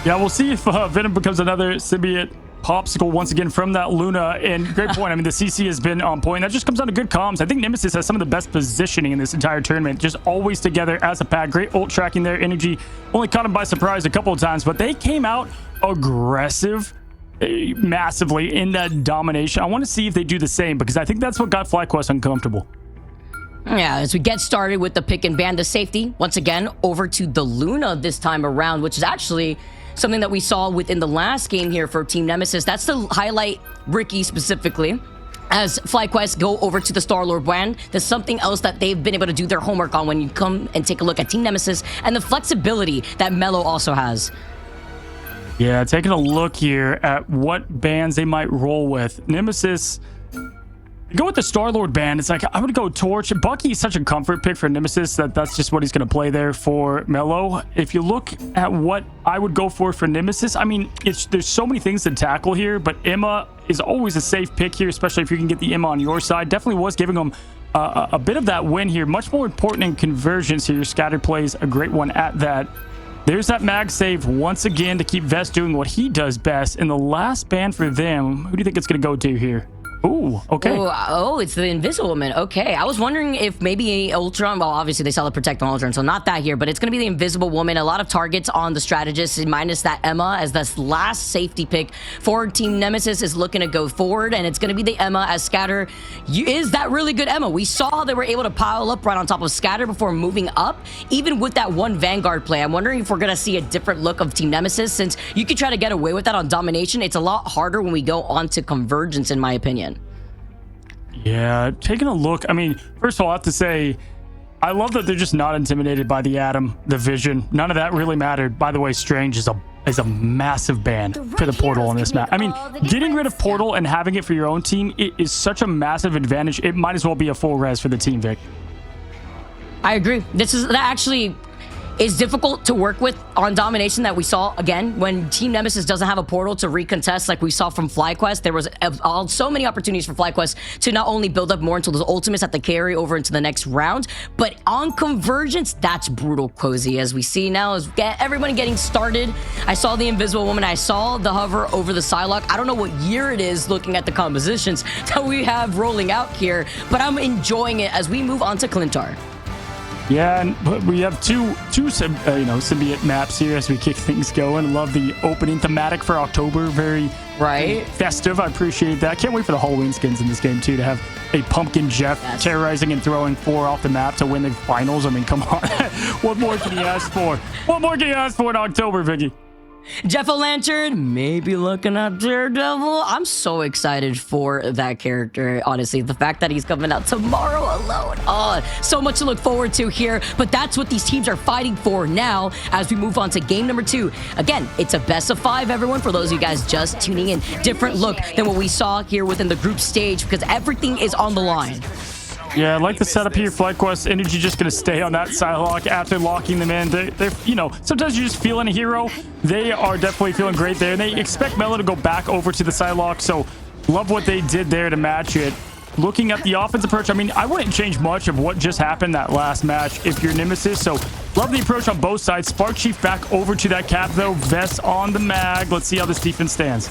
S1: Yeah, we'll see if Venom becomes another symbiote popsicle once again from that Luna. And great point. I mean, the CC has been on point. That just comes down to good comms. I think Nemesis has some of the best positioning in this entire tournament. Just always together as a pack. Great ult tracking there. Energy only caught him by surprise a couple of times, but they came out aggressive massively in that domination. I want to see if they do the same because I think that's what got FlyQuest uncomfortable.
S2: Yeah, as we get started with the pick and ban, the safety, once again, over to the Luna this time around, which is actually something that we saw within the last game here for Team Nemesis. That's to highlight Ricky specifically. As FlyQuest go over to the Star-Lord brand, there's something else that they've been able to do their homework on when you come and take a look at Team Nemesis and the flexibility that Mello also has.
S1: Yeah, taking a look here at what bands they might roll with. Nemesis, go with the Star-Lord band. It's like, I'm going to go Torch. Bucky is such a comfort pick for Nemesis that's just what he's going to play there for Mello. If you look at what I would go for Nemesis, I mean, there's so many things to tackle here, but Emma is always a safe pick here, especially if you can get the Emma on your side. Definitely was giving them a bit of that win here. Much more important in conversions here. Scatter plays a great one at that. There's that mag save once again to keep Vest doing what he does best. And the last band for them, who do you think it's going to go to here? Ooh, okay.
S2: Oh, it's the Invisible Woman. Okay, I was wondering if maybe Ultron, well, obviously they sell the Protect on Ultron, so not that here, but it's going to be the Invisible Woman. A lot of targets on the Strategist, minus that Emma as this last safety pick for Team Nemesis is looking to go forward, and it's going to be the Emma as Scatter. Is that really good Emma? We saw how they were able to pile up right on top of Scatter before moving up, even with that one Vanguard play. I'm wondering if we're going to see a different look of Team Nemesis, since you could try to get away with that on Domination. It's a lot harder when we go on to Convergence, in my opinion.
S1: Yeah, taking a look. I mean, first of all, I have to say, I love that they're just not intimidated by the Atom, the Vision. None of that really mattered. By the way, Strange is a massive ban for the Portal on this map. I mean, getting rid of Portal and having it for your own team, it is such a massive advantage. It might as well be a full res for the team, Vic.
S2: I agree. That actually is difficult to work with on Domination, that we saw again when Team Nemesis doesn't have a portal to recontest like we saw from FlyQuest. There was so many opportunities for FlyQuest to not only build up more into those ultimates that they carry over into the next round, but on Convergence, that's brutal, Cozy. As we see now, is everybody getting started. I saw the Invisible Woman. I saw the hover over the Psylocke. I don't know what year it is looking at the compositions that we have rolling out here, but I'm enjoying it as we move on to Clintar.
S1: Yeah, and we have two symbiote maps here as we kick things going. Love the opening thematic for October. Very festive. I appreciate that. Can't wait for the Halloween skins in this game too, to have a Pumpkin Jeff terrorizing and throwing 4 off the map to win the finals. I mean, come on. What more can you ask for? What more can you ask for in October, Vicky?
S2: Jeff-O-Lantern, maybe looking at Daredevil. I'm so excited for that character, honestly. The fact that he's coming out tomorrow alone. Oh, so much to look forward to here. But that's what these teams are fighting for now as we move on to game number 2. Again, it's a best of 5, everyone, for those of you guys just tuning in. Different look than what we saw here within the group stage because everything is on the line.
S1: Yeah, I like the setup here. FlyQuest Energy just going to stay on that Psylocke after locking them in. They're, sometimes you're just feeling a hero. They are definitely feeling great there. And they expect Mello to go back over to the Psylocke. So love what they did there to match it. looking at the offense approach, I mean, I wouldn't change much of what just happened that last match if you're Nemesis. So love the approach on both sides. Spark Chief back over to that cap, though. Vest on the mag. Let's see how this defense stands.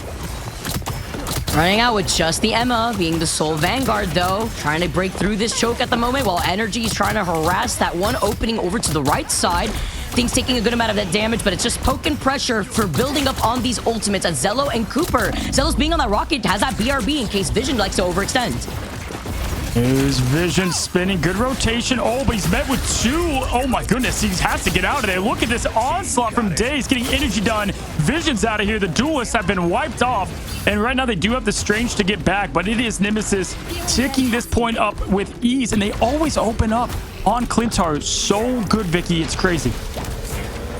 S2: Running out with just the Emma being the sole Vanguard, though. Trying to break through this choke at the moment while Energy's trying to harass that one opening over to the right side. Things taking a good amount of that damage, but it's just poking pressure for building up on these ultimates as Zello and Cooper. Zello's being on that rocket, has that BRB in case Vision likes to overextend.
S1: His Vision spinning. Good rotation. Oh, but he's met with two. Oh, my goodness. He has to get out of there. Look at this onslaught from Daze getting energy done. Vision's out of here. The duelists have been wiped off. And right now they do have the Strange to get back, but it is Nemesis ticking this point up with ease. And they always open up on Clintar. So good, Vicky. It's crazy.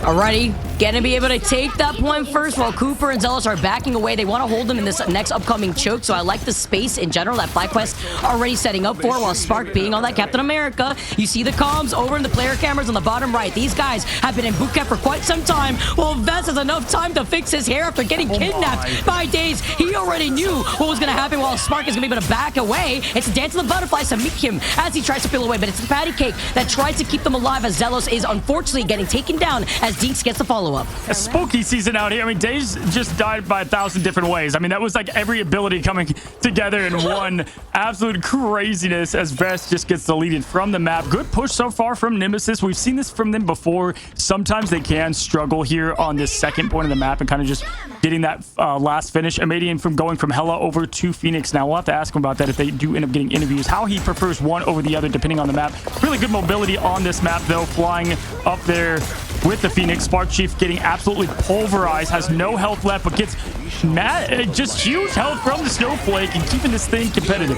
S2: Alrighty, gonna be able to take that point first while Cooper and Zealous are backing away. They want to hold them in this next upcoming choke, so I like the space in general that FlyQuest already setting up for while Spark being on that Captain America. You see the comms over in the player cameras on the bottom right. These guys have been in boot camp for quite some time. Well, Vest has enough time to fix his hair after getting kidnapped by Daze. He already knew what was gonna happen while Spark is gonna be able to back away. It's the Dance of the Butterflies to meet him as he tries to peel away, but it's the patty cake that tries to keep them alive as Zealous is unfortunately getting taken down as Dinks gets the follow-up.
S1: A spooky season out here. I mean, Daze just died by 1,000 different ways. I mean, that was like every ability coming together in one absolute craziness as Vest just gets deleted from the map. Good push so far from Nemesis. We've seen this from them before. Sometimes they can struggle here on this second point of the map and kind of just getting that last finish. Amadian from going from Hela over to Phoenix. Now, we'll have to ask him about that if they do end up getting interviews. How he prefers one over the other depending on the map. Really good mobility on this map, though, flying up there with the Phoenix. Spark Chief getting absolutely pulverized, has no health left, but gets mad, just huge health from the Snowflake and keeping this thing competitive.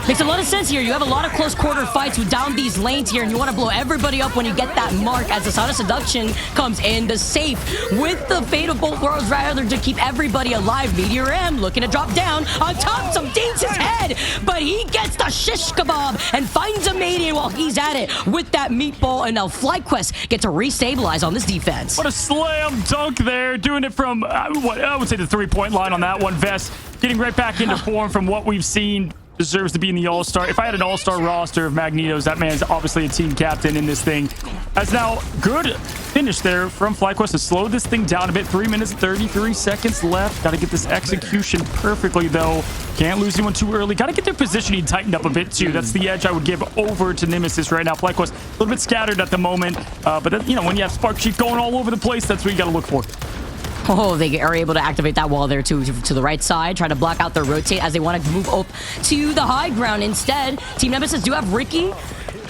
S2: Makes a lot of sense here. You have a lot of close quarter fights with down these lanes here, and you want to blow everybody up when you get that mark as the Sound of Seduction comes in. The safe with the Fate of Both Worlds rather to keep everybody alive. Meteor M looking to drop down on top of Dinks' head, but he gets the shish kebab and finds a Madian while he's at it with that meatball, and now FlyQuest get to restabilize on this defense.
S1: What a slam dunk there, doing it from, what I would say the three-point line on that one. Vest getting right back into form from what we've seen. Deserves to be in the All-Star. If I had an All-Star roster of Magnetos, that man's obviously a team captain in this thing. As now, good finish there from FlyQuest to slow this thing down a bit. 3 minutes, 33 seconds left. Got to get this execution perfectly, though. Can't lose anyone too early. Got to get their positioning tightened up a bit, too. That's the edge I would give over to Nemesis right now. FlyQuest a little bit scattered at the moment. But, that, you know, when you have Spark Chief going all over the place, that's what you got to look for.
S2: Oh, they are able to activate that wall there to the right side, trying to block out their rotate as they want to move up to the high ground instead. Team Nemesis do have Ricky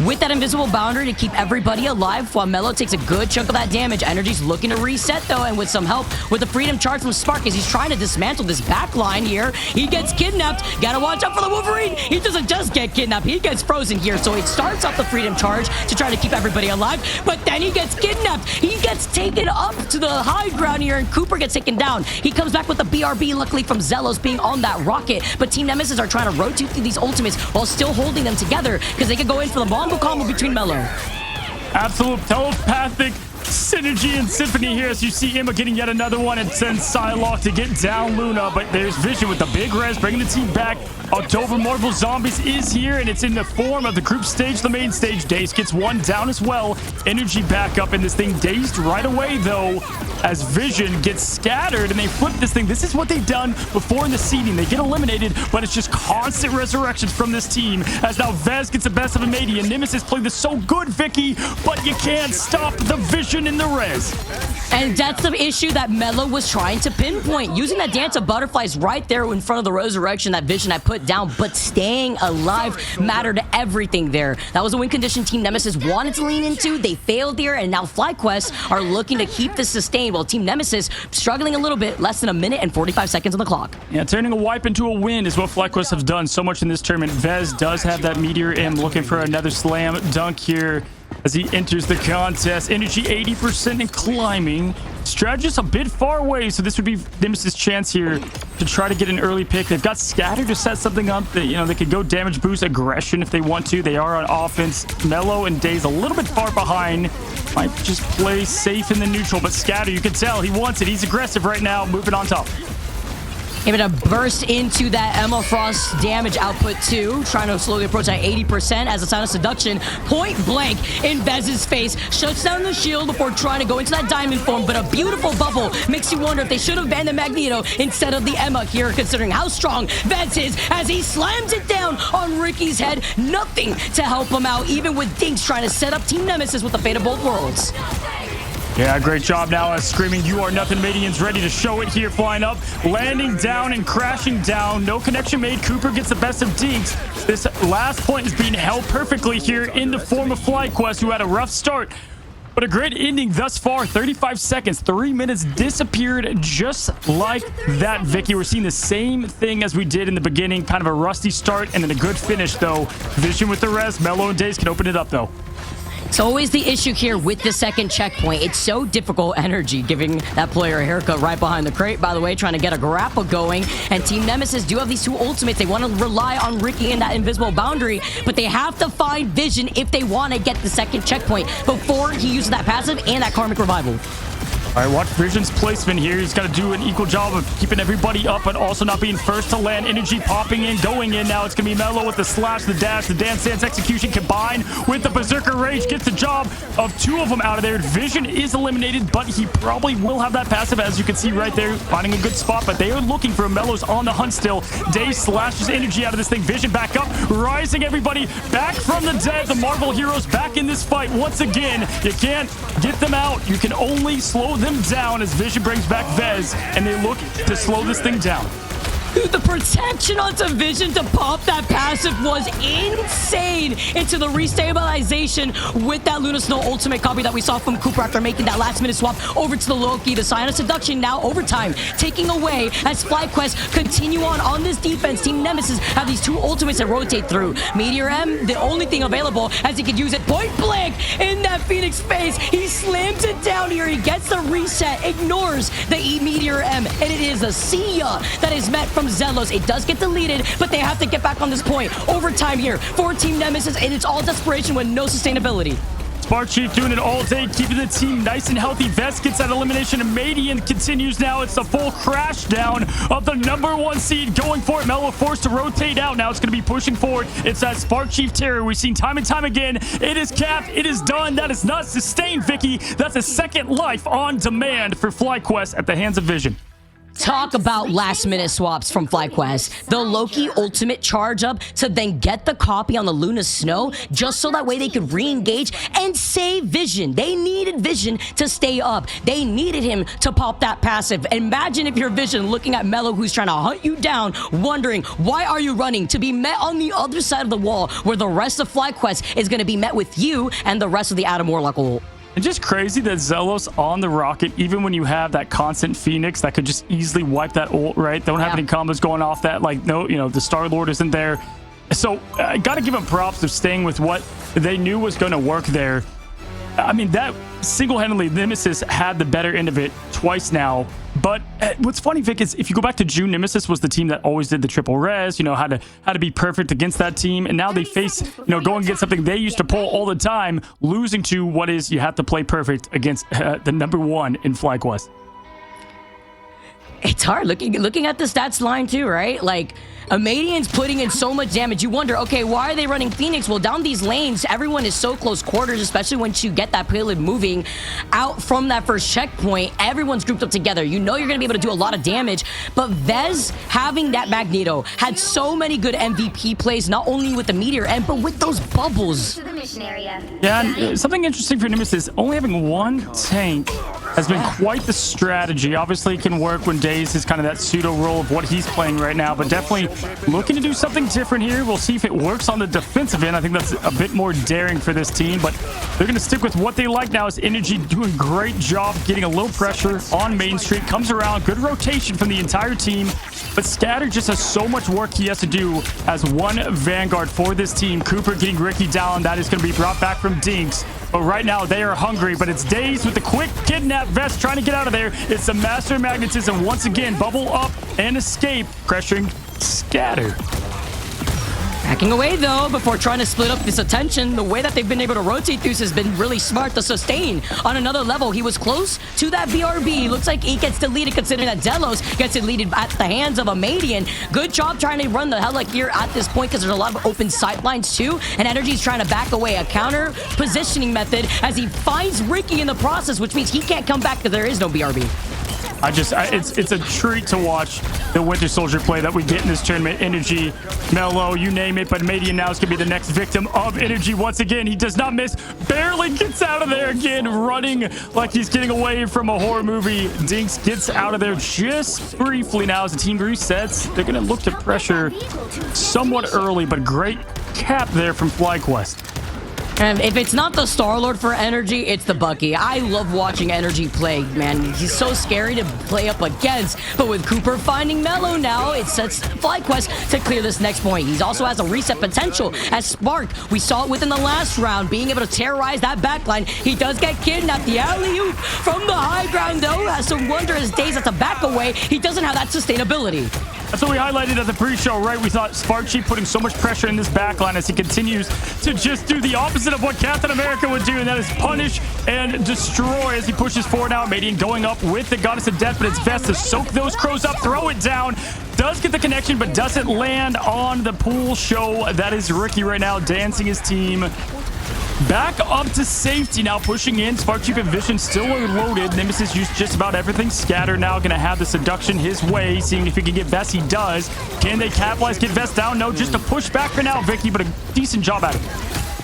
S2: with that invisible boundary to keep everybody alive while Mello takes a good chunk of that damage. Energy's looking to reset, though, and with some help with the freedom charge from Spark as he's trying to dismantle this back line here. He gets kidnapped. Gotta watch out for the Wolverine. He doesn't just get kidnapped. He gets frozen here, so he starts off the freedom charge to try to keep everybody alive, but then he gets kidnapped. He gets taken up to the high ground here, and Cooper gets taken down. He comes back with the BRB, luckily from Zelos being on that rocket, but Team Nemesis are trying to rotate through these ultimates while still holding them together because they can go in for the bomb combo between Mello.
S1: Absolute telepathic synergy and symphony here as you see Emma getting yet another one and sends Psylocke to get down Luna, but there's Vision with the big res bringing the team back. October Marvel Zombies is here, and it's in the form of the group stage, the main stage. Daze gets one down as well. Energy back up in this thing. Dazed right away, though, as Vision gets scattered, and they flip this thing. This is what they've done before in the seeding. They get eliminated, but it's just constant resurrections from this team, as now Vez gets the best of Amadian. Nemesis played this so good, Vicky, but you can't stop the Vision in the res.
S2: And that's the issue that Mello was trying to pinpoint. Using that Dance of Butterflies right there in front of the resurrection, that Vision I put down, but staying alive mattered everything there. That was a win condition Team Nemesis wanted to lean into. They failed here, and now FlyQuest are looking to keep this sustained, while Team Nemesis struggling a little bit, less than a minute and 45 seconds on the clock.
S1: Yeah, turning a wipe into a win is what FlyQuest has done so much in this tournament. Vez does have that Meteor M, looking for another slam dunk here as he enters the contest. Energy 80% and climbing. Strategist a bit far away, so this would be Nemesis' chance here to try to get an early pick. They've got Scatter to set something up. That, you know, they could go damage boost aggression if they want to. They are on offense. Mello and Daze a little bit far behind. Might just play safe in the neutral, but Scatter, you can tell he wants it. He's aggressive right now, moving on top.
S2: Able to burst into that Emma Frost damage output too, trying to slowly approach that 80% as a sign of seduction. Point blank in Vez's face, shuts down the shield before trying to go into that diamond form, but a beautiful bubble makes you wonder if they should have banned the Magneto instead of the Emma here, considering how strong Vez is as he slams it down on Ricky's head. Nothing to help him out, even with Dinks trying to set up Team Nemesis with the fate of both worlds.
S1: Yeah, great job now as Screaming You Are Nothing Madian's ready to show it here, flying up, landing down and crashing down. No connection made. Cooper gets the best of Dinks. This last point is being held perfectly here in the form of FlyQuest, who had a rough start, but a great ending thus far. 35 seconds, 3 minutes disappeared just like that, Vicky. We're seeing the same thing as we did in the beginning. Kind of a rusty start and then a good finish, though. Vision with the res. Mello and Daze can open it up, though.
S2: It's always the issue here with the second checkpoint. It's so difficult energy, giving that player a haircut right behind the crate, by the way, trying to get a grapple going. And Team Nemesis do have these two ultimates. They want to rely on Ricky in that invisible boundary, but they have to find Vision if they want to get the second checkpoint before he uses that passive and that Karmic Revival.
S1: All right, watch Vision's placement here. He's got to do an equal job of keeping everybody up, but also not being first to land. Energy popping in, going in. Now it's going to be Mello with the slash, the dash, the Dance Dance execution combined with the Berserker Rage. Gets the job of two of them out of there. Vision is eliminated, but he probably will have that passive, as you can see right there, finding a good spot, but they are looking for him. Mello's on the hunt still. Daze slashes energy out of this thing. Vision back up, rising everybody back from the dead. The Marvel heroes back in this fight once again. You can't get them out. You can only slow them down as Vision brings back Vez, and they look to slow this thing down.
S2: Dude, the protection onto Vision to pop that passive was insane into the restabilization with that Luna Snow ultimate copy that we saw from Cooper after making that last-minute swap over to the Loki. The sign of seduction now overtime, taking away as FlyQuest continue on this defense. Team Nemesis have these two ultimates that rotate through. Meteor M, the only thing available as he could use it point blank in that Phoenix face. He slams it down here. He gets the reset, ignores the Meteor M, and it is a see ya that is met from Zelos. It does get deleted, but they have to get back on this point. Overtime here for Team Nemesis, and it's all desperation with no sustainability.
S1: Spark Chief doing it all day, keeping the team nice and healthy. Vest gets that elimination, and Madian continues now. It's the full crash down of the #1 seed going for it. Mello forced to rotate out. Now it's going to be pushing forward. It's that Spark Chief terror we've seen time and time again. It is capped. It is done. That is not sustained, Vicky. That's a second life on demand for FlyQuest at the hands of Vision.
S2: Talk about last-minute swaps from FlyQuest. The Loki ultimate charge up to then get the copy on the Luna Snow just so that way they could re-engage and save Vision. They needed Vision to stay up. They needed him to pop that passive. Imagine if you're Vision looking at Mello, who's trying to hunt you down, wondering, why are you running? To be met on the other side of the wall where the rest of FlyQuest is going to be met with you and the rest of the Adam Warlock ult.
S1: It's just crazy that Zelos on the rocket, even when you have that constant Phoenix that could just easily wipe that ult, right? They don't have any combos going off that. Like, no, you know, the Star-Lord isn't there. So I got to give them props of staying with what they knew was going to work there. I mean, that single-handedly, Nemesis had the better end of it twice now. But what's funny, Vic, is if you go back to June, Nemesis was the team that always did the triple res, you know, had to be perfect against that team. And now they face, you know, going against something they used to pull all the time, losing to what is you have to play perfect against the #1 in FlyQuest.
S2: It's hard looking at the stats line too, right? Like, Amadian's putting in so much damage. You wonder, okay, why are they running Phoenix? Well, down these lanes, everyone is so close quarters, especially once you get that payload moving out from that first checkpoint. Everyone's grouped up together. You know you're going to be able to do a lot of damage, but Vez having that Magneto had so many good MVP plays, not only with the Meteor M, but with those bubbles.
S1: Yeah, and something interesting for Nemesis, only having one tank has been quite the strategy. Obviously, it can work when Daze is kind of that pseudo role of what he's playing right now, but definitely looking to do something different here. We'll see if it works on the defensive end. I think that's a bit more daring for this team, but they're going to stick with what they like now. Is Energy doing a great job getting a little pressure on Main Street. Comes around, good rotation from the entire team, but Scatter just has so much work he has to do as one Vanguard for this team. Cooper getting Ricky down. That is going to be brought back from Dinks. But right now, they are hungry, but it's Daze with the quick kidnap vest trying to get out of there. It's the Master of Magnetism once again. Bubble up and escape, pressuring Scatter.
S2: Backing away though before trying to split up this attention. The way that they've been able to rotate through has been really smart. The sustain on another level. He was close to that BRB. Looks like he gets deleted considering that Delos gets deleted at the hands of a Madian. Good job trying to run the Hella here at this point because there's a lot of open sightlines too. And Energy's trying to back away. A counter positioning method as he finds Ricky in the process, which means he can't come back because there is no BRB.
S1: It's a treat to watch the Winter Soldier play that we get in this tournament. Energy, Mellow, you name it, but Madian now is going to be the next victim of Energy once again. He does not miss, barely gets out of there again, running like he's getting away from a horror movie. Dinks gets out of there just briefly now as the team resets. They're going to look to pressure somewhat early, but great cap there from FlyQuest.
S2: And if it's not the Star-Lord for Energy, it's the Bucky. I love watching Energy play, man. He's so scary to play up against. But with Cooper finding Mellow now, it sets FlyQuest to clear this next point. He also has a reset potential as Spark. We saw it within the last round, being able to terrorize that backline. He does get kidnapped. The alley-oop from the high ground, though, has some wondrous days at the back away. He doesn't have that sustainability.
S1: That's what we highlighted at the pre-show, right? We thought Sparky putting so much pressure in this backline as he continues to just do the opposite of what Captain America would do, and that is punish and destroy as he pushes forward now. Madian going up with the Goddess of Death, but it's best to soak those crows up, throw it down. Does get the connection, but doesn't land on the pool show. That is Ricky right now dancing his team back up to safety now, pushing in. Spark Chief and Vision still loaded. Nemesis used just about everything. Scatter now going to have the seduction his way, seeing if he can get Vest. He does. Can they capitalize, get Vest down? No, just a push back for now, Vicky, but a decent job at it.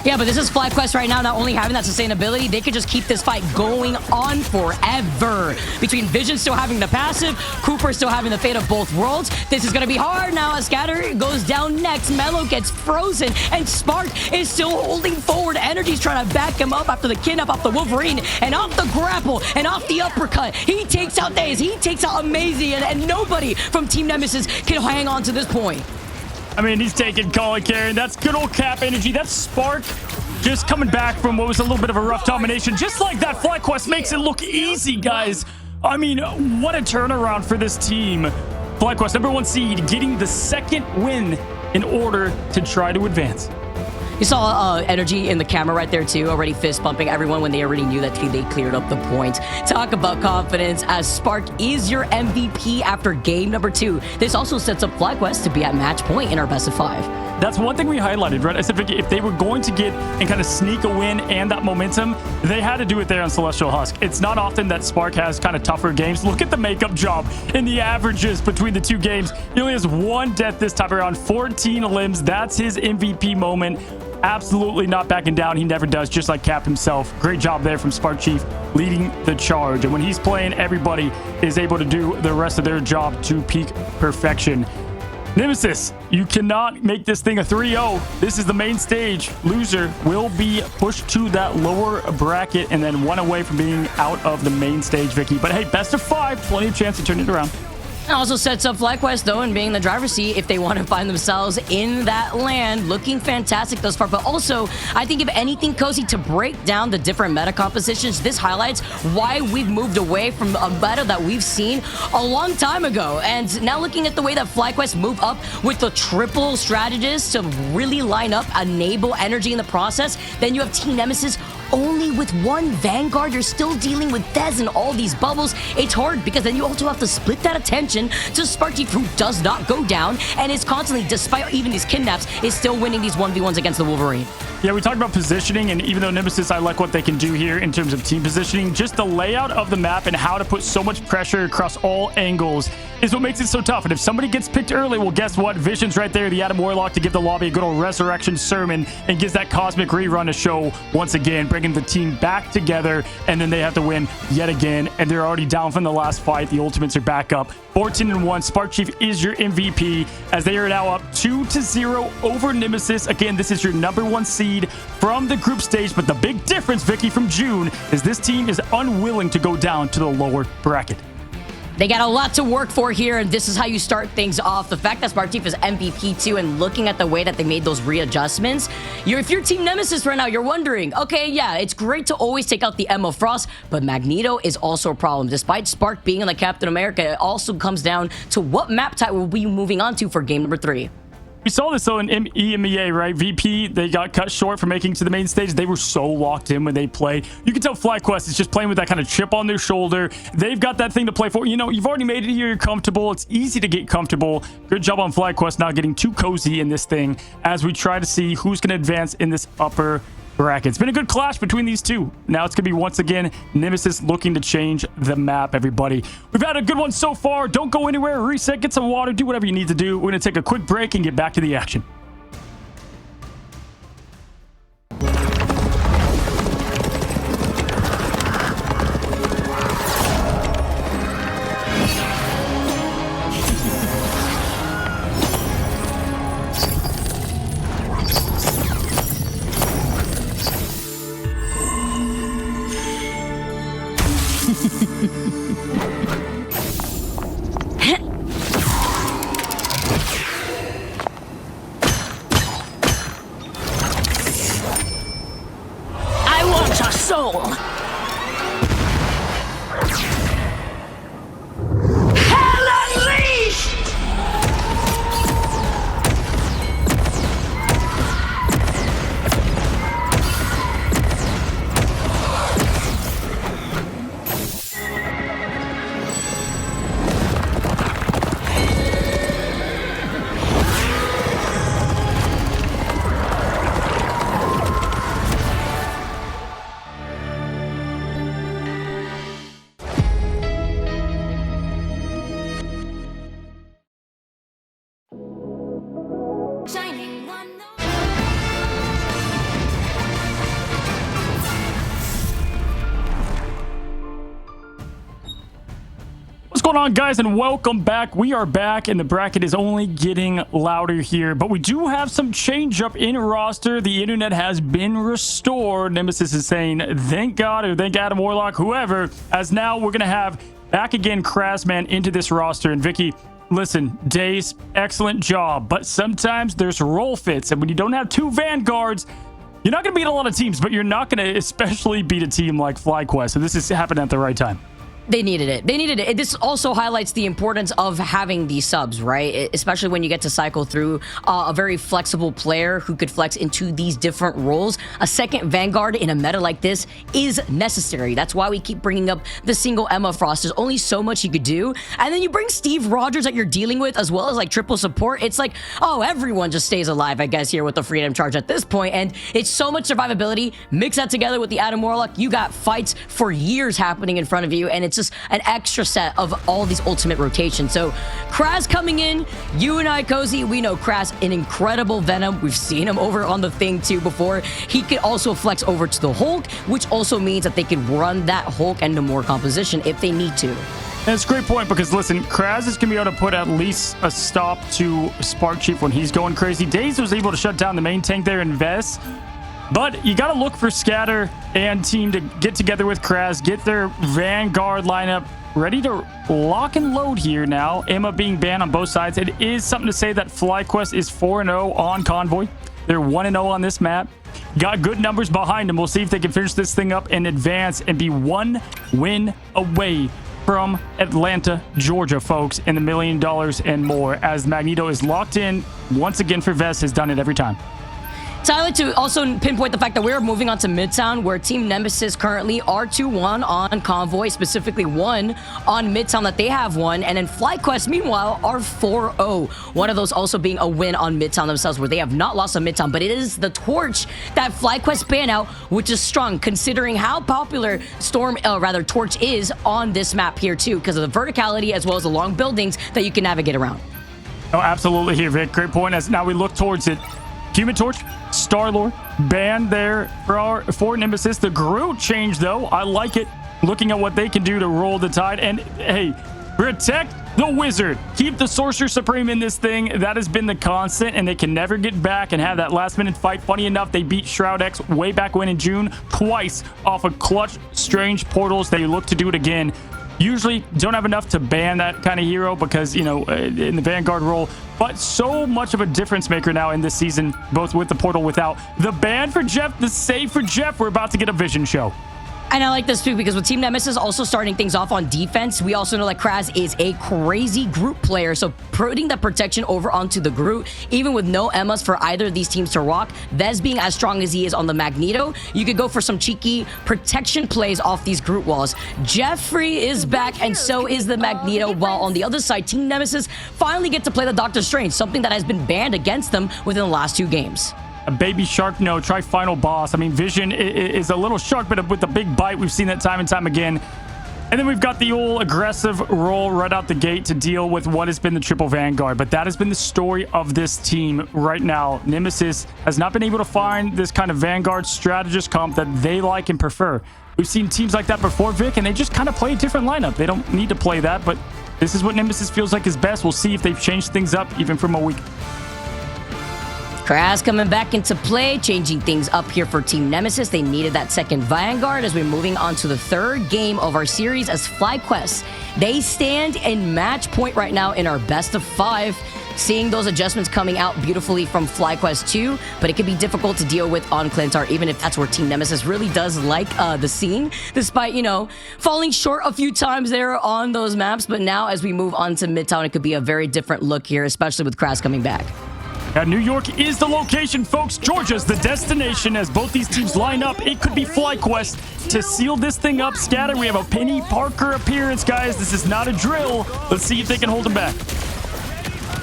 S2: Yeah, but this is FlyQuest right now, not only having that sustainability, they could just keep this fight going on forever. Between Vision still having the passive, Cooper still having the fate of both worlds. This is going to be hard now as Scatter goes down next. Mellow gets frozen, and Spark is still holding forward. Energy's trying to back him up after the kidnap off the Wolverine, and off the grapple, and off the uppercut. He takes out Daze, he takes out Amazing, and nobody from Team Nemesis can hang on to this point.
S1: I mean, he's taking Colin Karen. That's good old Cap energy. That's Spark just coming back from what was a little bit of a rough domination. Just like that, FlyQuest makes it look easy, guys. I mean, what a turnaround for this team. FlyQuest, #1 seed, getting the second win in order to try to advance.
S2: You saw Energy in the camera right there too, already fist pumping everyone when they already knew that they cleared up the point. Talk about confidence as Spark is your MVP after game #2. This also sets up FlyQuest to be at match point in our best of 5.
S1: That's one thing we highlighted, right? I said, Vicky, if they were going to get and kind of sneak a win and that momentum, they had to do it there on Celestial Husk. It's not often that Spark has kind of tougher games. Look at the makeup job in the averages between the two games. He only has 1 death this time around, 14 limbs. That's his MVP moment. Absolutely not backing down. He never does, just like Cap himself. Great job there from Spark Chief leading the charge. And when he's playing, everybody is able to do the rest of their job to peak perfection. Nemesis, you cannot make this thing a 3-0. This is the main stage. Loser will be pushed to that lower bracket and then 1 away from being out of the main stage, Vicky. But hey, best of 5, plenty of chance to turn it around.
S2: It also sets up FlyQuest, though, and being the driver's seat if they want to find themselves in that land. Looking fantastic thus far. But also, I think if anything, Cozy, to break down the different meta compositions, this highlights why we've moved away from a meta that we've seen a long time ago. And now looking at the way that FlyQuest move up with the triple strategists to really line up, enable energy in the process, then you have Team Nemesis only with 1 Vanguard. You're still dealing with Dez and all these bubbles. It's hard because then you also have to split that attention to Sparky, who does not go down and is constantly, despite even these kidnaps, is still winning these 1v1s against the Wolverine.
S1: Yeah, we talked about positioning, and even though Nemesis, I like what they can do here in terms of team positioning, just the layout of the map and how to put so much pressure across all angles is what makes it so tough. And if somebody gets picked early, well, guess what? Vision's right there, the Adam Warlock, to give the lobby a good old resurrection sermon and gives that cosmic rerun a show once again, bringing the team back together, and then they have to win yet again, and they're already down from the last fight. The Ultimates are back up 14-1. Spark Chief is your MVP as they are now up 2-0 over Nemesis. Again, this is your #1 seed from the group stage, but the big difference, Vicky, from June is this team is unwilling to go down to the lower bracket.
S2: They got a lot to work for here, and this is how you start things off. The fact that Spark Chief is MVP too, and looking at the way that they made those readjustments, if you're Team Nemesis right now, you're wondering, okay, yeah, it's great to always take out the Emma Frost, but Magneto is also a problem. Despite Spark being in the Captain America, it also comes down to what map type we'll be moving on to for game #3.
S1: We saw this though in EMEA, right? VP, they got cut short for making it to the main stage. They were so locked in when they played. You can tell FlyQuest is just playing with that kind of chip on their shoulder. They've got that thing to play for. You know, you've already made it here. You're comfortable. It's easy to get comfortable. Good job on FlyQuest not getting too cozy in this thing as we try to see who's going to advance in this upper bracket. It's been a good clash between these two. Now it's going to be once again Nemesis looking to change the map, everybody. We've had a good one so far. Don't go anywhere. Reset, get some water, do whatever you need to do. We're going to take a quick break and get back to the action.
S2: I want your soul. Hell unleashed!
S3: Shining one.
S1: What's going on, guys, and welcome back. We are back, and the bracket is only getting louder here, but we do have some change up in roster. The internet has been restored. Nemesis is saying thank God, or thank Adam Warlock, whoever, as now we're gonna have back again Crasman into this roster. And Vicky, listen, Days, excellent job, but sometimes there's role fits, and when you don't have two Vanguards, you're not gonna beat a lot of teams, but you're not gonna especially beat a team like FlyQuest. So this is happening at the right time.
S2: They needed it. They needed it. This also highlights the importance of having these subs, right? Especially when you get to cycle through a very flexible player who could flex into these different roles. A second Vanguard in a meta like this is necessary. That's why we keep bringing up the single Emma Frost. There's only so much you could do. And then you bring Steve Rogers that you're dealing with, as well as like triple support. It's like, oh, everyone just stays alive, I guess, here with the Freedom Charge at this point. And it's so much survivability. Mix that together with the Adam Warlock. You got fights for years happening in front of you, and it's just an extra set of all these ultimate rotations. So Kraz coming in, you and I, Cozy, we know Kraz, an incredible Venom. We've seen him over on the Thing too before. He could also flex over to the Hulk, which also means that they can run that Hulk into more composition if they need to.
S1: And it's a great point because, listen, Kraz is going to be able to put at least a stop to Spark Chief when he's going crazy. Daze was able to shut down the main tank there in Vest. But you got to look for Scatter and team to get together with Kraz, get their Vanguard lineup ready to lock and load here now. Emma being banned on both sides. It is something to say that FlyQuest is 4-0 on Convoy. They're 1-0 on this map. Got good numbers behind them. We'll see if they can finish this thing up and advance and be one win away from Atlanta, Georgia, folks, in the $1 million and more, as Magneto is locked in once again for Vest, has done it every time.
S2: So I like to also pinpoint the fact that we're moving on to Midtown, where Team Nemesis currently are 2-1 on Convoy, specifically 1 on Midtown that they have won, and then FlyQuest, meanwhile, are 4-0. One of those also being a win on Midtown themselves, where they have not lost on Midtown, but it is the torch that FlyQuest ban out, which is strong, considering how popular Torch is on this map here, too, because of the verticality as well as the long buildings that you can navigate around.
S1: Oh, absolutely here, Vic. Great point. As now we look towards it. Human Torch, Star-Lord, banned there for Nemesis. The Groot change, though, I like it. Looking at what they can do to roll the tide. And, hey, protect the Wizard. Keep the Sorcerer Supreme in this thing. That has been the constant, and they can never get back and have that last-minute fight. Funny enough, they beat Shroud X way back when in June, twice off of clutch, strange portals. They look to do it again. Usually don't have enough to ban that kind of hero because, you know, in the Vanguard role, but so much of a difference maker now in this season, both with the portal, without the ban for Jeff, the save for Jeff. We're about to get a vision show.
S2: And I like this too because with Team Nemesis also starting things off on defense, we also know that Kraz is a crazy Groot player. So putting the protection over onto the Groot, even with no Emmas for either of these teams to rock, Vez being as strong as he is on the Magneto, you could go for some cheeky protection plays off these Groot walls. Jeffrey is back and so is the Magneto, while on the other side, Team Nemesis finally get to play the Doctor Strange, something that has been banned against them within the last 2 games.
S1: A baby shark, no, try final boss. I mean, Vision is a little shark, but with a big bite. We've seen that time and time again. And then we've got the old aggressive roll right out the gate to deal with what has been the triple Vanguard. But that has been the story of this team right now. Nemesis has not been able to find this kind of Vanguard strategist comp that they like and prefer. We've seen teams like that before, Vic, and they just kind of play a different lineup. They don't need to play that, but this is what Nemesis feels like is best. We'll see if they've changed things up even from a week.
S2: Kraz coming back into play, changing things up here for Team Nemesis. They needed that second Vanguard as we're moving on to the 3rd game of our series as FlyQuest. They stand in match point right now in our best of 5. Seeing those adjustments coming out beautifully from FlyQuest 2, but it can be difficult to deal with on Clintar, even if that's where Team Nemesis really does like the scene, despite, you know, falling short a few times there on those maps. But now as we move on to Midtown, it could be a very different look here, especially with Kraz coming back.
S1: New York is the location, folks. Georgia's the destination. As both these teams line up, it could be FlyQuest to seal this thing up. Scatter, we have a Penny Parker appearance, guys. This is not a drill. Let's see if they can hold them back.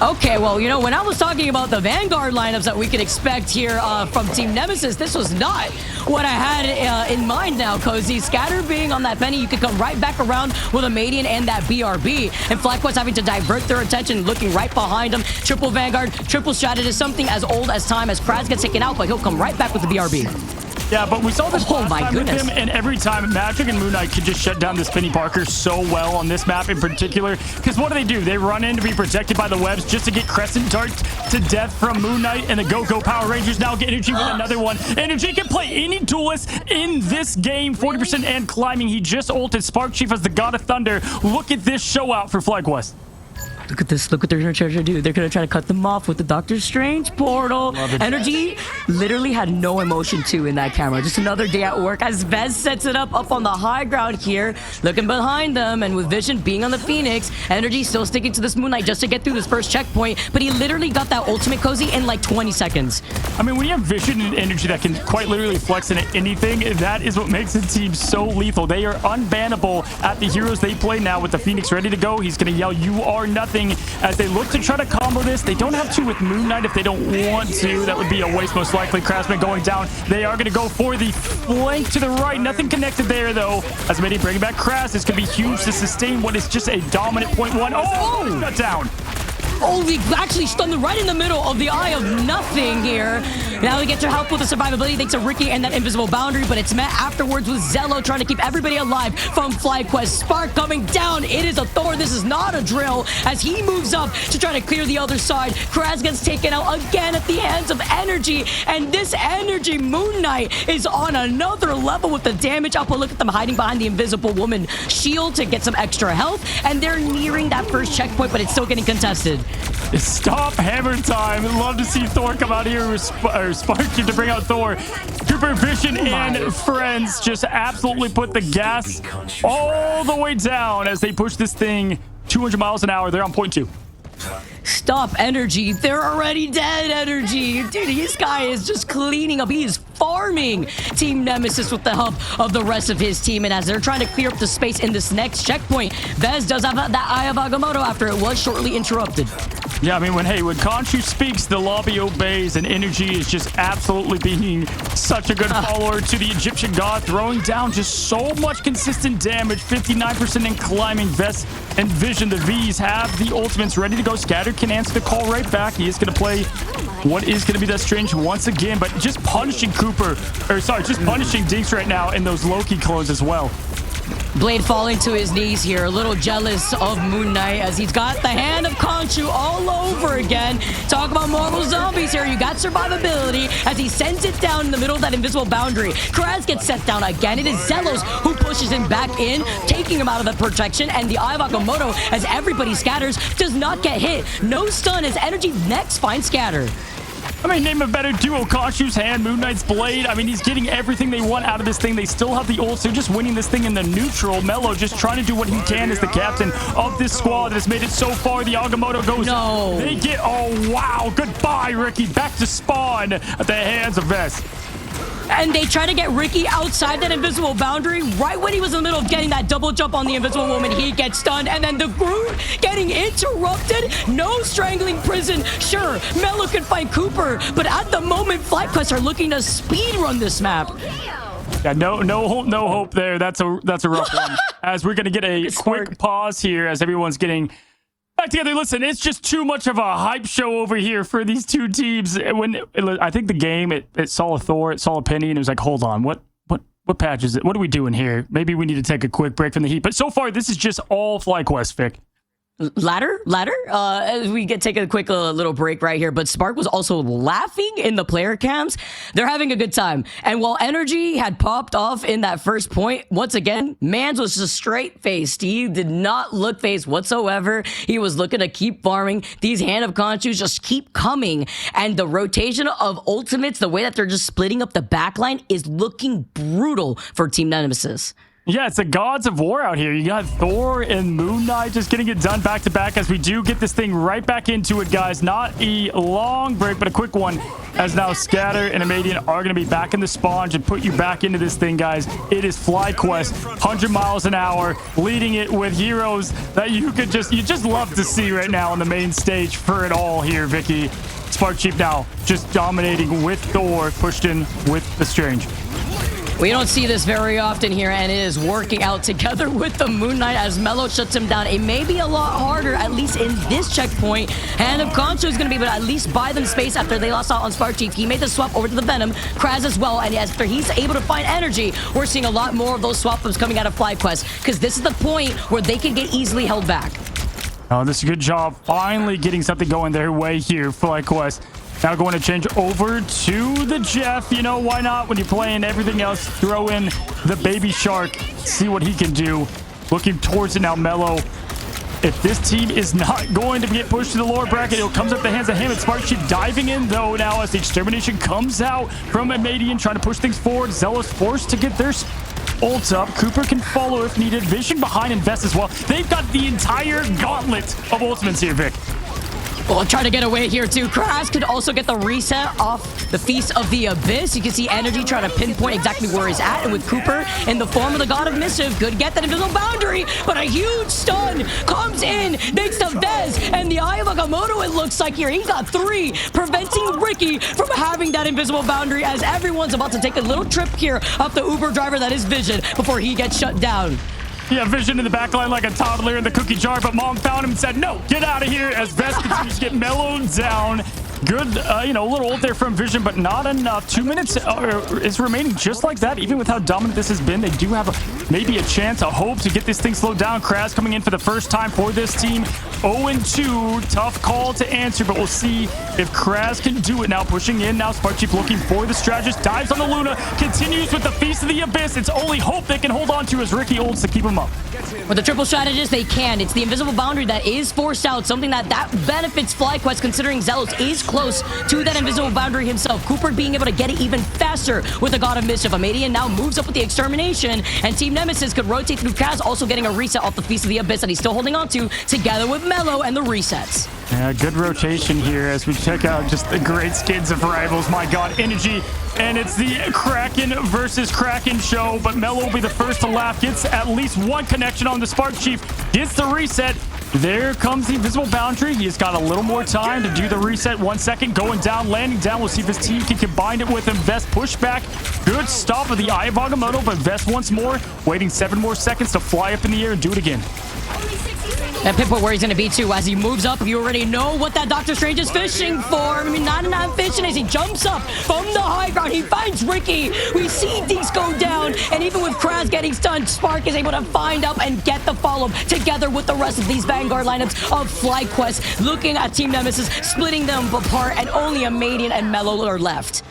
S2: Okay, well, you know, when I was talking about the Vanguard lineups that we could expect here from Team Nemesis, this was not what I had in mind now, Cozy. Scatter being on that Penny, you could come right back around with a Median and that BRB. And FlyQuest having to divert their attention, looking right behind them. Triple Vanguard, triple strategist, something as old as time as Kraz gets taken out, but he'll come right back with the BRB.
S1: Yeah, but we saw this last time with him, and every time Magic and Moon Knight could just shut down this Penny Parker so well on this map in particular. Because what do? They run in to be protected by the webs just to get Crescent Dart to death from Moon Knight, and the Go-Go Power Rangers now get Energy with another one. Energy can play any duelist in this game, 40% and climbing. He just ulted Spark Chief as the God of Thunder. Look at this show out for FlyQuest.
S2: Look at this. Look what they're going to try to do. They're going to try to cut them off with the Doctor Strange portal. Energy literally had no emotion, too, in that camera. Just another day at work as Vez sets it up on the high ground here. Looking behind them, and with Vision being on the Phoenix, Energy still sticking to this Moon Knight just to get through this first checkpoint. But he literally got that ultimate, Cozy, in like 20 seconds.
S1: I mean, when you have Vision and Energy that can quite literally flex into anything, that is what makes the team so lethal. They are unbannable at the heroes they play now with the Phoenix ready to go. He's going to yell, "You are nothing," as they look to try to combo this. They don't have to with Moon Knight if they don't want to. That would be a waste, most likely. Craftsman going down. They are going to go for the flank to the right. Nothing connected there, though. As Midi bringing back Kras. It's going to be huge to sustain what is just a dominant 0.1. Oh, shut down.
S2: Oh, he actually stunned them right in the middle of the Eye of Nothing here. Now they get to help with the survivability thanks to Ricky and that invisible boundary, but it's met afterwards with Zello trying to keep everybody alive from FlyQuest. Spark coming down. It is a Thor. This is not a drill as he moves up to try to clear the other side. Kraz gets taken out again at the hands of Energy, and this Energy Moon Knight is on another level with the damage up. Look at them hiding behind the Invisible Woman shield to get some extra health, and they're nearing that first checkpoint, but it's still getting contested.
S1: Stop hammer time. Love to see Thor come out here with Sparky to bring out Thor. Cooper Vision and friends just absolutely put the gas all the way down as they push this thing 200 miles an hour. They're on point 2.
S2: Stop, Energy. They're already dead, Energy. Dude, this guy is just cleaning up. He is farming Team Nemesis with the help of the rest of his team. And as they're trying to clear up the space in this next checkpoint, Vez does have that Eye of Agamotto after it was shortly interrupted.
S1: Yeah, I mean, when Khonshu speaks, the lobby obeys, and Energy is just absolutely being such a good follower to the Egyptian god, throwing down just so much consistent damage, 59% in climbing. Vest and Vision, the Vs, have the ultimates ready to go. Scatter can answer the call right back. He is going to play what is going to be that Strange once again, but just punishing punishing Dinks right now in those Loki clones as well.
S2: Blade falling to his knees here, a little jealous of Moon Knight as he's got the hand of Khonshu all over again. Talk about Marvel Zombies here. You got survivability as he sends it down in the middle of that invisible boundary. Kraz gets set down again. It is Zelos who pushes him back in, taking him out of the protection, and the Eye of Agamotto, as everybody scatters, does not get hit. No stun as Energy next finds Scatter.
S1: I mean, name a better duo. Khonshu's hand, Moon Knight's blade. I mean, he's getting everything they want out of this thing. They still have the ult. They're just winning this thing in the neutral. Mello just trying to do what he can as the captain of this squad that has made it so far. The Agamotto goes.
S2: No.
S1: They get. Oh, wow. Goodbye, Ricky. Back to spawn at the hands of Vest.
S2: And they try to get Ricky outside that invisible boundary. Right when he was in the middle of getting that double jump on the invisible woman, he gets stunned. And then the Groot getting interrupted. No strangling prison. Sure, Mello can fight Cooper, but at the moment, FlyQuest are looking to speed run this map.
S1: Yeah, no hope there. That's a rough one. As we're gonna get a quick pause here as everyone's getting back together. Listen, it's just too much of a hype show over here for these two teams. I think the game, it saw a Thor, it saw a Penny, and it was like, hold on, what patch is it? What are we doing here? Maybe we need to take a quick break from the heat. But so far, this is just all FlyQuest, Vic.
S2: Ladder. As we take a quick little break right here, but Spark was also laughing in the player cams. They're having a good time. And while Energy had popped off in that first point, once again, Mans was just straight faced. He did not look phased whatsoever. He was looking to keep farming. These Hand of Khonshu's just keep coming. And the rotation of ultimates, the way that they're just splitting up the backline is looking brutal for Team Nemesis.
S1: Yeah, it's the gods of war out here. You got Thor and Moon Knight just getting it done back to back as we do get this thing right back into it, guys. Not a long break, but a quick one, as now Scatter and Amadian are going to be back in the spawn and put you back into this thing, guys. It is FlyQuest, 100 miles an hour, leading it with heroes that you just love to see right now on the main stage for it all here, Vicky. Spark Chief now just dominating with Thor, pushed in with the Strange.
S2: We don't see this very often here, and it is working out together with the Moon Knight as Mello shuts him down. It may be a lot harder, at least in this checkpoint. Hand of Khonshu is going to be able to at least buy them space after they lost out on Spark Chief. He made the swap over to the Venom, Kraz as well, and after he's able to find energy, we're seeing a lot more of those swap-ups coming out of FlyQuest, because this is the point where they can get easily held back.
S1: Oh, this is a good job. Finally getting something going their way here, FlyQuest. Now going to change over to the Jeff. You know, why not? When you're playing everything else, throw in the baby shark. See what he can do. Looking towards it now, Mello. If this team is not going to get pushed to the lower bracket, it comes up the hands of him. And Spark Chief diving in, though, now as the extermination comes out from Amadian, trying to push things forward. Zealous forced to get their ult up. Cooper can follow if needed. Vision behind Invest as well. They've got the entire gauntlet of ultimates here, Vic.
S2: Well, try to get away here too. Kraz could also get the reset off the Feast of the Abyss. You can see Energy trying to pinpoint exactly where he's at. And with Cooper in the form of the God of Mischief, could get that invisible boundary. But a huge stun comes in thanks to Vez. And the Eye of Agamotto, it looks like here. He got 3, preventing Ricky from having that invisible boundary as everyone's about to take a little trip here off the Uber driver that is Vision before he gets shut down.
S1: Yeah, Vision in the backline like a toddler in the cookie jar, but Mom found him and said, no, get out of here, as Vest continues to get mellowed down. Good, a little ult there from Vision, but not enough. 2 minutes is remaining just like that. Even with how dominant this has been, they do have maybe a chance, a hope to get this thing slowed down. Kraz coming in for the first time for this team. 0-2, tough call to answer, but we'll see if Kraz can do it now. Pushing in now, Spark Chief looking for the strategist. Dives on the Luna, continues with the Feast of the Abyss. It's only hope they can hold on to as Ricky ults to keep him up.
S2: With the triple strategist, they can. It's the invisible boundary that is forced out, something that benefits FlyQuest, considering Zealous is close to that invisible boundary himself. Cooper being able to get it even faster with the God of Mischief. Amadian now moves up with the extermination, and Team Nemesis could rotate through Kaz, also getting a reset off the Feast of the Abyss that he's still holding on to, together with Mello and the resets.
S1: Yeah, good rotation here as we check out just the great skins of rivals. My God, Energy. And it's the Kraken versus Kraken show, but Mello will be the first to laugh. Gets at least one connection on the Spark Chief. Gets the reset. There comes the invisible boundary. He's got a little more time to do the reset. 1 second, going down, landing down. We'll see if his team can combine it with him. Vest push back. Good stop of the Eye of Agamotto, but Vest once more, waiting 7 more seconds to fly up in the air and do it again.
S2: And pinpoint where he's going to be too. As he moves up, you already know what that Doctor Strange is fishing for. I mean, not fishing as he jumps up from the high ground. He finds Ricky. We see things go down. And even with Kraz getting stunned, Spark is able to find up and get the follow together with the rest of these Vanguard lineups of FlyQuest. Looking at Team Nemesis, splitting them apart, and only Amadian and Mello are left.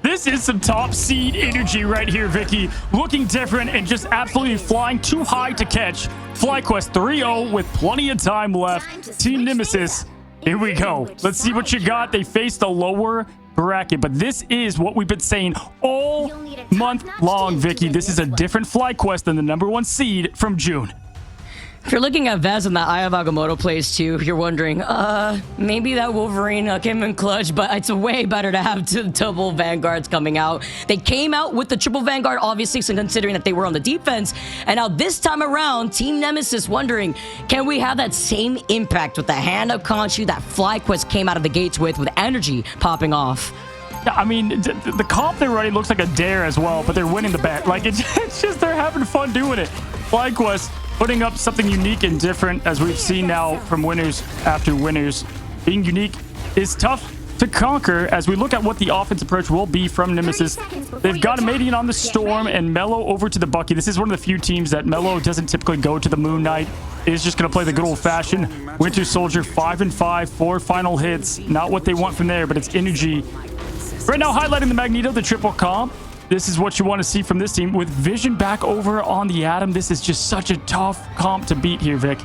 S1: This is some top seed energy right here, Vicky. Looking different and just absolutely flying too high to catch. FlyQuest 3-0 with plenty of time left. Team Nemesis, here we go. Let's see what you got. They face the lower bracket. But this is what we've been saying all month long, Vicky. This is a different FlyQuest than the #1 seed from June.
S2: If you're looking at Vaz and that Eye of Agamotto plays too, you're wondering, maybe that Wolverine came in clutch, but it's way better to have double Vanguards coming out. They came out with the triple Vanguard, obviously, so considering that they were on the defense. And now this time around, Team Nemesis wondering, can we have that same impact with the hand of Khonshu that FlyQuest came out of the gates with energy popping off?
S1: Yeah, I mean, the comp they're running looks like a dare as well, but they're winning the bet. Like, it's just they're having fun doing it. FlyQuest putting up something unique and different, as we've seen now from winners after winners. Being unique is tough to conquer. As we look at what the offense approach will be from Nemesis, they've got a Madian on the Storm and Mello over to the Bucky. This is one of the few teams that Mello doesn't typically go to the Moon Knight. Is just going to play the good old-fashioned Winter Soldier, 5-5, 4 final hits. Not what they want from there, but it's energy. Right now, highlighting the Magneto, the triple comp. This is what you want to see from this team. With Vision back over on the Atom, this is just such a tough comp to beat here, Vic.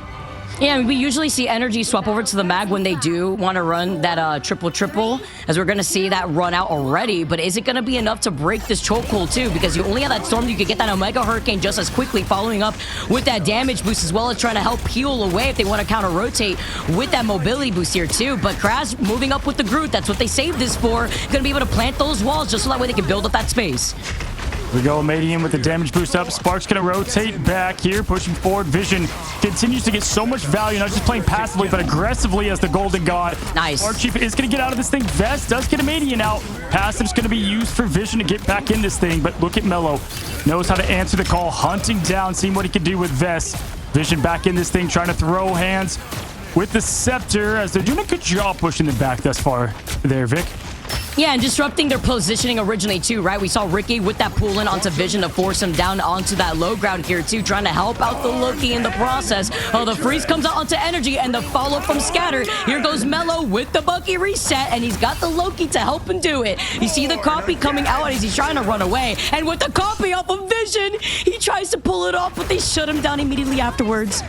S2: Yeah, we usually see energy swap over to the mag when they do want to run that triple, as we're going to see that run out already. But is it going to be enough to break this chokehold too? Because you only have that Storm, you could get that Omega Hurricane just as quickly, following up with that damage boost, as well as trying to help peel away if they want to counter-rotate with that mobility boost here too. But Kraz moving up with the Groot, that's what they saved this for. Going to be able to plant those walls just so that way they can build up that space.
S1: We go Madian with the damage boost up. Spark's going to rotate back here, pushing forward. Vision continues to get so much value, not just playing passively, but aggressively as the Golden God.
S2: Nice.
S1: Spark Chief is going to get out of this thing. Vest does get a Madian out. Passive's going to be used for Vision to get back in this thing, but look at Mello. Knows how to answer the call, hunting down, seeing what he can do with Vest. Vision back in this thing, trying to throw hands with the Scepter, as they're doing a good job pushing them back thus far there, Vic.
S2: Yeah, and disrupting their positioning originally too, right? We saw Ricky with that pull in onto Vision to force him down onto that low ground here too, trying to help out the Loki in the process. Oh, the freeze comes out onto Energy and the follow from Scatter. Here goes Mello with the Bucky reset, and he's got the Loki to help him do it. You see the copy coming out as he's trying to run away, and with the copy off of Vision, he tries to pull it off, but they shut him down immediately afterwards.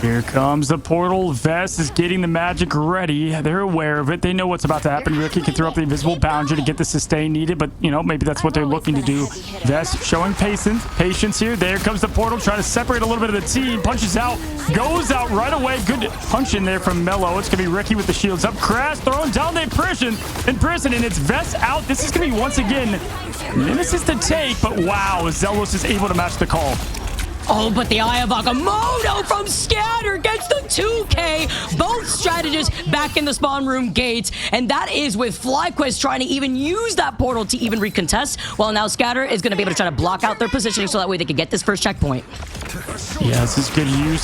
S1: Here comes the portal. Vest is getting the magic ready. They're aware of it. They know what's about to happen. Ricky can throw up the invisible boundary to get the sustain needed, but, you know, maybe that's what they're looking to do. Vest showing patience here. There comes the portal, trying to separate a little bit of the team. Punches out, goes out right away. Good punch in there from Mello. It's going to be Ricky with the shields up. Crash throwing down the imprison, and it's Vest out. This is going to be, once again, Nemesis to take, but wow, Zelos is able to match the call.
S2: Oh, but the Eye of Agamotto from Scatter gets the 2K. Both strategists back in the spawn room gates. And that is with FlyQuest trying to even use that portal to even recontest. While now Scatter is going to be able to try to block out their positioning so that way they can get this first checkpoint.
S1: Yeah, this is good use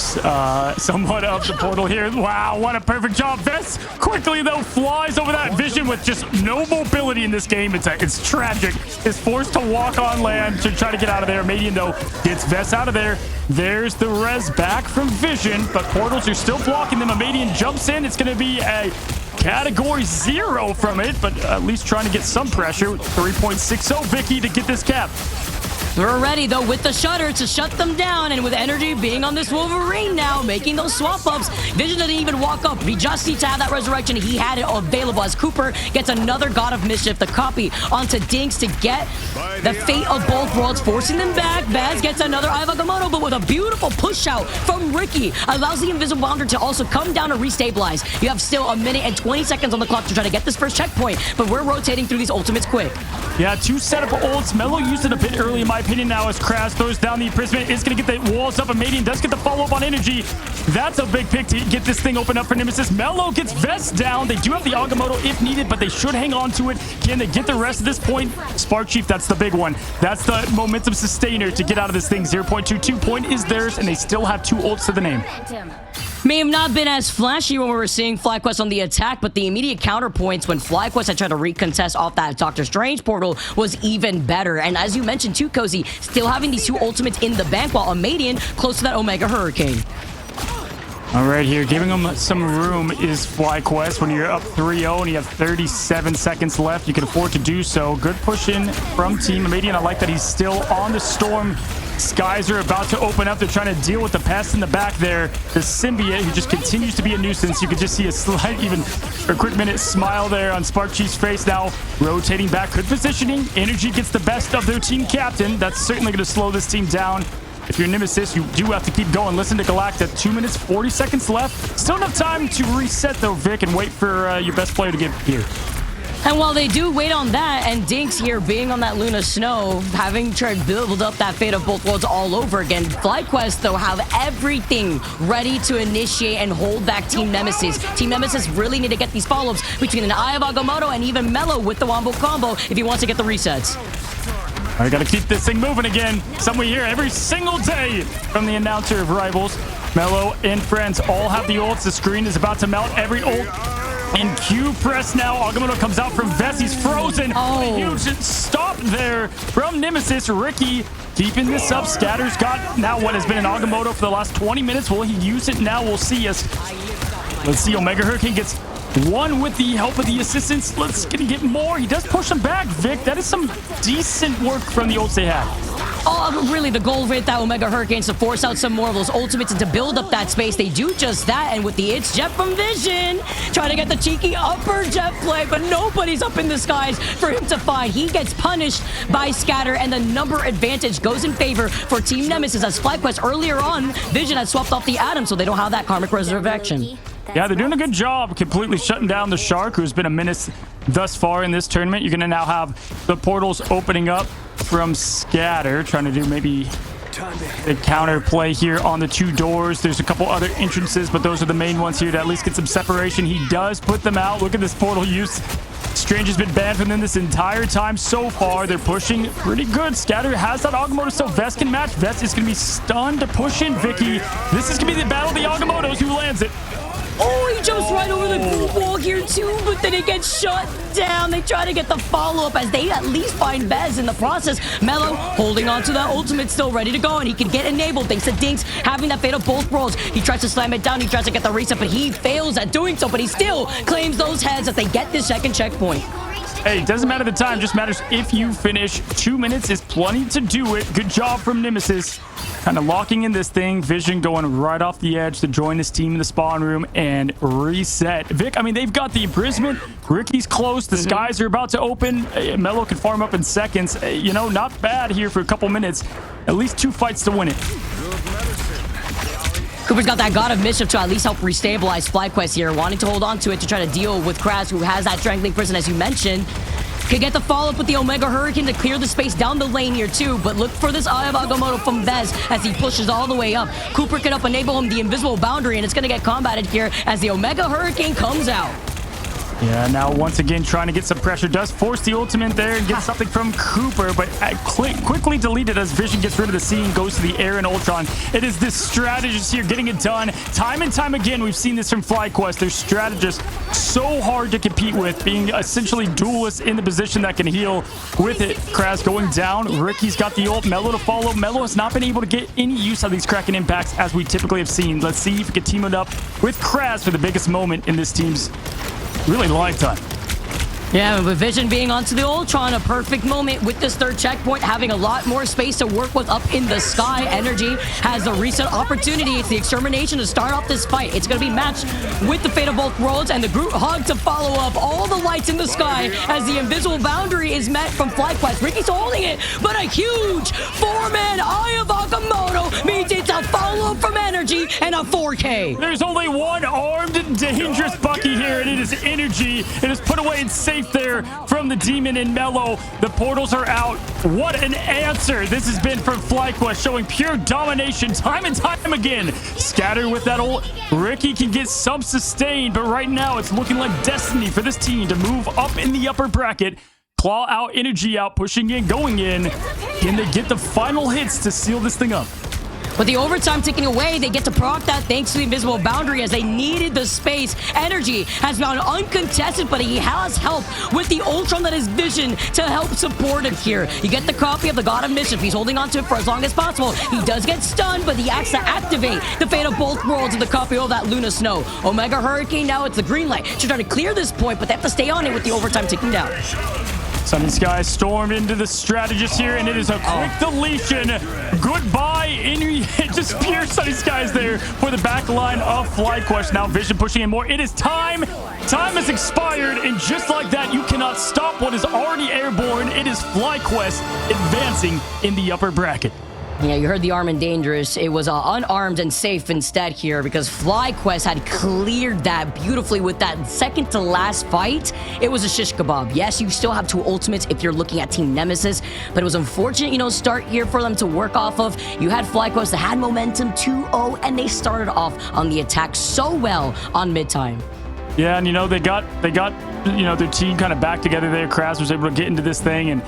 S1: somewhat of the portal here. Wow, what a perfect job. Vest quickly, though, flies over that Vision with just no mobility in this game. It's tragic. Is forced to walk on land to try to get out of there. Madian, though, gets Vest out of there. There's the res back from Vision, but portals are still blocking them. A Madian jumps in. It's going to be a category 0 from it, but at least trying to get some pressure. 3.60 Vicky to get this cap.
S2: We're ready, though, with the shutter to shut them down, and with Energy being on this Wolverine now, making those swap-ups. Vision didn't even walk up. He just needs to have that resurrection. He had it available as Cooper gets another God of Mischief, the copy onto Dinks to get the fate of both worlds, forcing them back. Baz gets another Eye of Agamotto, but with a beautiful push-out from Ricky, allows the Invisible Bounder to also come down to restabilize. You have still 1 minute and 20 seconds on the clock to try to get this first checkpoint, but we're rotating through these ultimates quick.
S1: Yeah, 2 setup ults. Mello used it a bit early, in my opinion, now as Kraz throws down the imprisonment. Is going to get the walls up, and Madian does get the follow-up on Energy. That's a big pick to get this thing open up for Nemesis. Mello gets Vest down. They do have the Agamotto if needed, but they should hang on to it. Can they get the rest of this point? Spark Chief, that's the big one. That's the momentum sustainer to get out of this thing. 0.22 point is theirs, and they still have 2 ults to the name.
S2: May have not been as flashy when we were seeing FlyQuest on the attack, but the immediate counterpoints when FlyQuest had tried to recontest off that Doctor Strange portal was even better. And as you mentioned too, Cozy, still having these 2 ultimates in the bank while a Madian close to that Omega Hurricane.
S1: All right, here, giving them some room is FlyQuest. When you're up 3-0 and you have 37 seconds left, you can afford to do so. Good push in from Team Madian. I like that he's still on the Storm Skies are about to open up. They're trying to deal with the pest in the back there. The symbiote, who just continues to be a nuisance. You could just see a slight, even a quick minute smile there on Sparky's face now. Rotating back, good positioning. Energy gets the best of their team captain. That's certainly going to slow this team down. If you're Nemesis, you do have to keep going. Listen to Galacta. 2 minutes, 40 seconds left. Still enough time to reset, though, Vic, and wait for your best player to get here.
S2: And while they do wait on that, and Dinks here being on that Luna Snow, having tried to build up that Fate of Both Worlds all over again, FlyQuest, though, have everything ready to initiate and hold back Team Nemesis. Team Nemesis really need to get these follow-ups between an Eye of Agamotto and even Mello with the Wombo combo if he wants to get the resets.
S1: I gotta keep this thing moving again. Something we hear every single day from the announcer of Rivals. Mello and friends all have the ults. The screen is about to melt. Every ult in Q press now. Agamotto comes out from Vest. He's frozen.
S2: Oh.
S1: A huge stop there from Nemesis. Ricky keeping this up. Scatter's got now what has been an Agamotto for the last 20 minutes. Will he use it now? We'll see. Let's see. Omega Hurricane gets one with the help of the assistants. Let's get more. He does push him back, Vic. That is some decent work from the ults they had.
S2: Oh, really, the goal with that Omega Hurricanes to force out some more of those ultimates and to build up that space. They do just that, and with the It's Jet from Vision, trying to get the cheeky upper jet play, but nobody's up in the skies for him to find. He gets punished by Scatter, and the number advantage goes in favor for Team Nemesis, as FlyQuest earlier on, Vision had swapped off the Atom, so they don't have that Karmic Resurrection.
S1: Yeah, they're doing a good job completely shutting down the Shark, who's been a menace thus far in this tournament. You're going to now have the portals opening up from Scatter, trying to do maybe the counter play here on the 2 doors. There's a couple other entrances, but those are the main ones here to at least get some separation. He does put them out. Look at this portal use. Strange has been banned from them this entire time so far. They're pushing pretty good. Scatter has that Agamotto, so Vest can match. Vest is going to be stunned to push in Vicky. This is going to be the battle of the Agamottos. Who lands it?
S2: Oh, he jumps right over the blue wall here too, but then it gets shut down. They try to get the follow-up as they at least find Bez in the process. Mello holding on to that ultimate, still ready to go, and he can get enabled thanks to Dinks having that Fate of Both Worlds. He tries to slam it down, he tries to get the reset, but he fails at doing so, but he still claims those heads as they get this second checkpoint.
S1: Hey, it doesn't matter the time, just matters if you finish. 2 minutes is plenty to do it. Good job from Nemesis. Kind of locking in this thing. Vision going right off the edge to join his team in the spawn room and reset. Vic, I mean, they've got the imprisonment. Ricky's close. The skies are about to open. Mello can farm up in seconds. You know, not bad here for a couple minutes. At least 2 fights to win it.
S2: Cooper's got that God of Mischief to at least help restabilize FlyQuest here, wanting to hold on to it to try to deal with Kraz, who has that Strangling Prison, as you mentioned. Could get the follow-up with the Omega Hurricane to clear the space down the lane here too, but look for this Eye of Agamotto from Vez as he pushes all the way up. Cooper could up enable him the invisible boundary, and it's going to get combated here as the Omega Hurricane comes out.
S1: Yeah, now once again trying to get some pressure. Does force the ultimate there and get something from Cooper, but quickly deleted as Vision gets rid of the scene, goes to the air and Ultron. It is this strategist here getting it done. Time and time again, we've seen this from FlyQuest. Their strategists so hard to compete with, being essentially duelists in the position that can heal with it. Kraz going down. Ricky's got the ult. Mello to follow. Mello has not been able to get any use of these Kraken impacts as we typically have seen. Let's see if we can team it up with Kraz for the biggest moment in this team's really lifetime.
S2: Yeah, with Vision being onto the Ultron, a perfect moment with this third checkpoint, having a lot more space to work with up in the sky. Energy has the reset opportunity. It's the extermination to start off this fight. It's going to be matched with the Fate of Both Worlds and the Groot Hug to follow up all the lights in the sky as the invisible boundary is met from FlyQuest. Ricky's holding it, but a huge 4-man Eye of Agamotto means it's a follow-up from Energy and a 4K.
S1: There's only one armed and dangerous Bucky here, and it is Energy. It is put away and safe there from the Demon and Mello. The portals are out. What an answer this has been from FlyQuest, showing pure domination time and time again. Scatter with that ult. Ricky can get sub-sustained, but right now it's looking like destiny for this team to move up in the upper bracket. Claw out, Energy out, pushing in, going in. Can they get the final hits to seal this thing up?
S2: With the overtime ticking away, they get to proc that thanks to the invisible boundary as they needed the space. Energy has gone uncontested, but he has help with the Ultron that is Vision to help support him here. You get the copy of the God of Mischief. He's holding on to it for as long as possible. He does get stunned, but he has to activate the Fate of Both Worlds and the copy of that Luna Snow. Omega Hurricane, now it's the green light to try to clear this point, but they have to stay on it with the overtime ticking down.
S1: Sunny Sky stormed into the strategist here, and it is a quick deletion. Goodbye. Just pure Sunny Skies there for the back line of FlyQuest. Now Vision pushing in more. It is time. Time has expired, and just like that, you cannot stop what is already airborne. It is FlyQuest advancing in the upper bracket.
S2: Yeah, you heard the armed and dangerous. It was unarmed and safe instead here because FlyQuest had cleared that beautifully with that second to last fight. It was a shish kebab. Yes, you still have 2 ultimates if you're looking at Team Nemesis, but it was unfortunate, start here for them to work off of. You had FlyQuest that had momentum 2-0, and they started off on the attack so well on mid-time.
S1: Yeah, and they got their team kind of back together there. Kraz was able to get into this thing, and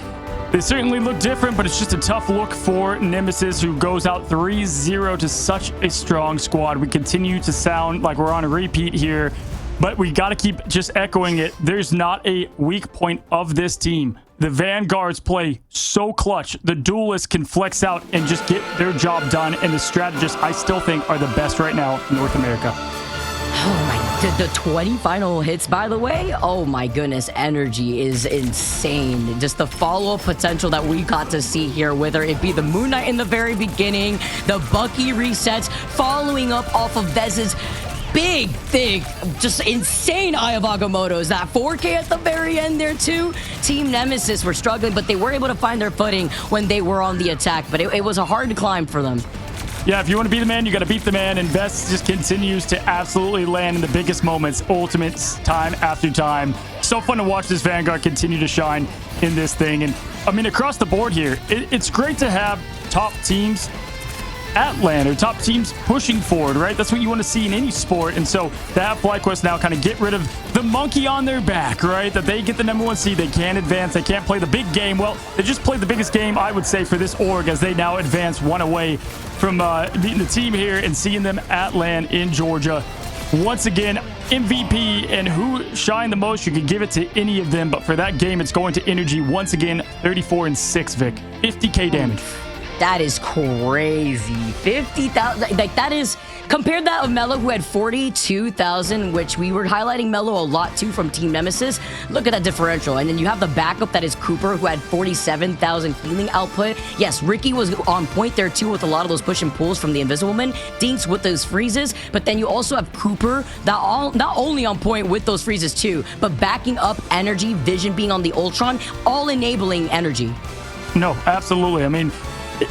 S1: they certainly look different, but it's just a tough look for Nemesis, who goes out 3-0 to such a strong squad. We continue to sound like we're on a repeat here, but we got to keep just echoing it. There's not a weak point of this team. The Vanguards play so clutch. The Duelists can flex out and just get their job done, and the Strategists, I still think, are the best right now in North America.
S2: Oh my, the 20 final hits, by the way, oh my goodness, energy is insane. Just the follow-up potential that we got to see here, whether it be the Moon Knight in the very beginning, the Bucky resets, following up off of Vez's big, just insane Eye of Agamotto's. That 4K at the very end there too. Team Nemesis were struggling, but they were able to find their footing when they were on the attack, but it was a hard climb for them.
S1: Yeah, if you want to be the man, you got to beat the man, and Vest just continues to absolutely land in the biggest moments, ultimates, time after time. So fun to watch this Vanguard continue to shine in this thing. And I mean, across the board here, it's great to have top teams at LAN, or top teams pushing forward, right? That's what you want to see in any sport. And so to have FlyQuest now kind of get rid of the monkey on their back, right? That they get the #1 seed, they can't advance, they can't play the big game. Well, they just played the biggest game, I would say, for this org, as they now advance one away from beating the team here and seeing them at LAN in Georgia. Once again, MVP, and who shined the most, you could give it to any of them, but for that game, it's going to Energy once again. 34-6, Vic. 50k damage.
S2: That is crazy. 50,000. Like, that is, compared that of Mello, who had 42,000, which we were highlighting Mello a lot too from Team Nemesis. Look at that differential. And then you have the backup that is Cooper, who had 47,000 healing output. Yes, Ricky was on point there too with a lot of those push and pulls from the Invisible Man. Dinks with those freezes. But then you also have Cooper that not only on point with those freezes too, but backing up energy, Vision being on the Ultron, all enabling energy.
S1: No, absolutely. I mean,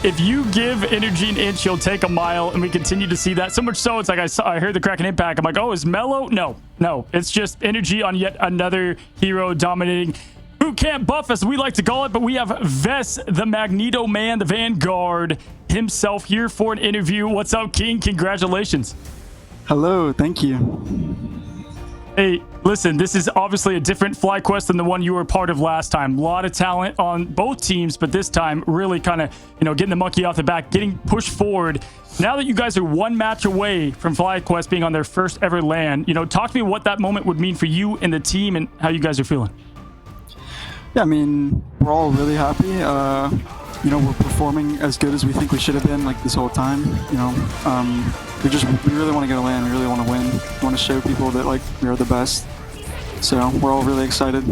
S1: if you give Energy an inch, he'll take a mile, and we continue to see that. So much so, it's like I heard the Kraken impact. I'm like, oh, is Mello? No. It's just Energy on yet another hero dominating boot camp buff, as we like to call it. But we have Vess, the Magneto Man, the Vanguard himself, here for an interview. What's up, King? Congratulations.
S4: Hello, thank you.
S1: Hey, listen, this is obviously a different FlyQuest than the one you were part of last time. A lot of talent on both teams, but this time really kind of, getting the monkey off the back, getting pushed forward. Now that you guys are one match away from FlyQuest being on their first ever LAN, talk to me what that moment would mean for you and the team and how you guys are feeling.
S4: Yeah, I mean, we're all really happy. We're performing as good as we think we should have been, like, this whole time. We really want to get a LAN. We really want to win. We want to show people that, like, we are the best. So we're all really excited.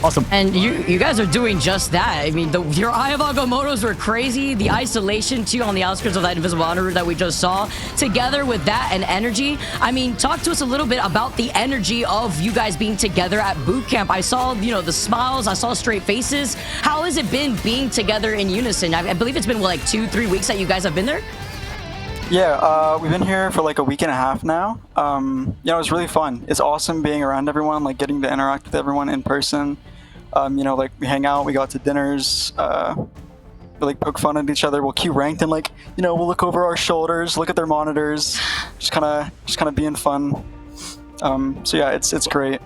S1: Awesome.
S2: And you guys are doing just that. I mean, your Eye of Agamotto's were crazy. The isolation, too, on the outskirts of that Invisible Honor that we just saw, together with that and energy. I mean, talk to us a little bit about the energy of you guys being together at boot camp. I saw, the smiles. I saw straight faces. How has it been being together in unison? I believe it's been, like, 2-3 weeks that you guys have been there?
S4: Yeah, we've been here for like a week and a half now. It was really fun. It's awesome being around everyone, like getting to interact with everyone in person. Like we hang out, we go out to dinners, we like poke fun at each other. We'll queue ranked and we'll look over our shoulders, look at their monitors, just kind of being fun. So yeah, it's great.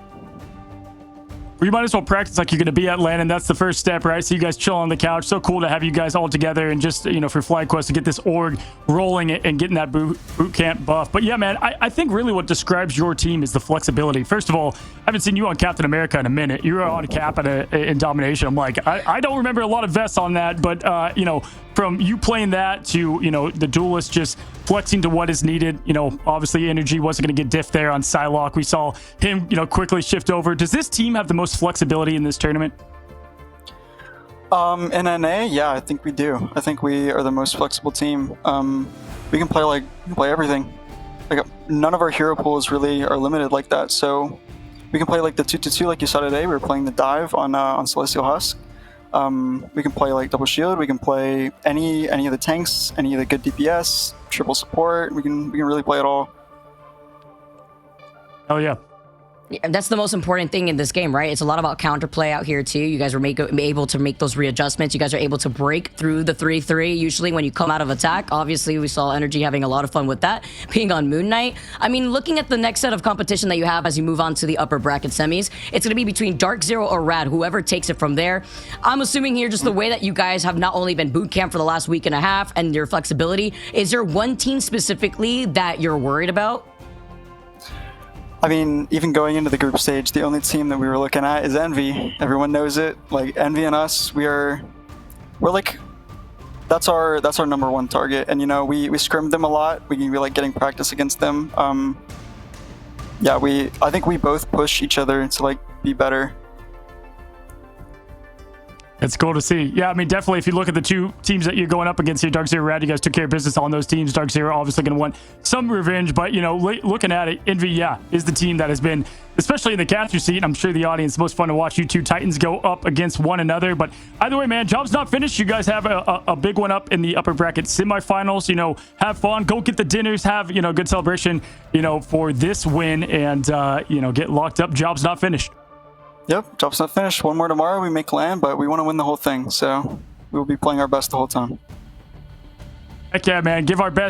S1: Well, you might as well practice like you're going to be at LAN, and that's the first step, right? So you guys chill on the couch. So cool to have you guys all together, and just, for FlyQuest to get this org rolling and getting that boot camp buff. But yeah, man, I think really what describes your team is the flexibility. First of all, I haven't seen you on Captain America in a minute. You were on Cap in Domination. I'm like, I don't remember a lot of vests on that, but, from you playing that to, the Duelist just flexing to what is needed. You know, obviously Energy wasn't going to get diff there on Psylocke. We saw him, you know, quickly shift over. Does this team have the most flexibility in this tournament?
S4: In NA, yeah, I think we do. I think we are the most flexible team. We can play everything. Like none of our hero pools really are limited like that. So we can play like the 2-2 like you saw today. We were playing the dive on Celestial Husk. We can play like double shield. We can play any of the tanks, any of the good DPS, triple support. We can really play it all.
S1: Oh yeah.
S2: Yeah, that's the most important thing in this game, right? It's a lot about counterplay out here too. You guys are able to make those readjustments. You guys are able to break through the 3-3 usually when you come out of attack. Obviously, we saw Energy having a lot of fun with that, being on Moon Knight. I mean, looking at the next set of competition that you have as you move on to the upper bracket semis, it's going to be between Dark Zero or Rad, whoever takes it from there. I'm assuming here just the way that you guys have not only been boot camp for the last week and a half and your flexibility, is there one team specifically that you're worried about?
S4: I mean, even going into the group stage, the only team that we were looking at is Envy. Everyone knows it. Like Envy and us, we're like that's our number one target. And you know, we scrimmed them a lot. We like getting practice against them. Yeah, I think we both push each other to like be better.
S1: It's cool to see. Yeah, I mean, definitely if you look at the two teams that you're going up against here, Dark Zero, Rad, you guys took care of business on those teams. Dark Zero obviously going to want some revenge, but, you know, looking at it, Envy, yeah, is the team that has been, especially in the catcher seat, I'm sure the audience, most fun to watch you two Titans go up against one another. But either way, man, job's not finished. You guys have a big one up in the upper bracket semifinals. You know, have fun, go get the dinners, have, you know, good celebration, you know, for this win and, you know, get locked up. Job's not finished.
S4: Yep, job's not finished. One more tomorrow, we make land, but we want to win the whole thing. So we will be playing our best the whole time.
S1: Heck yeah, man. Give our best.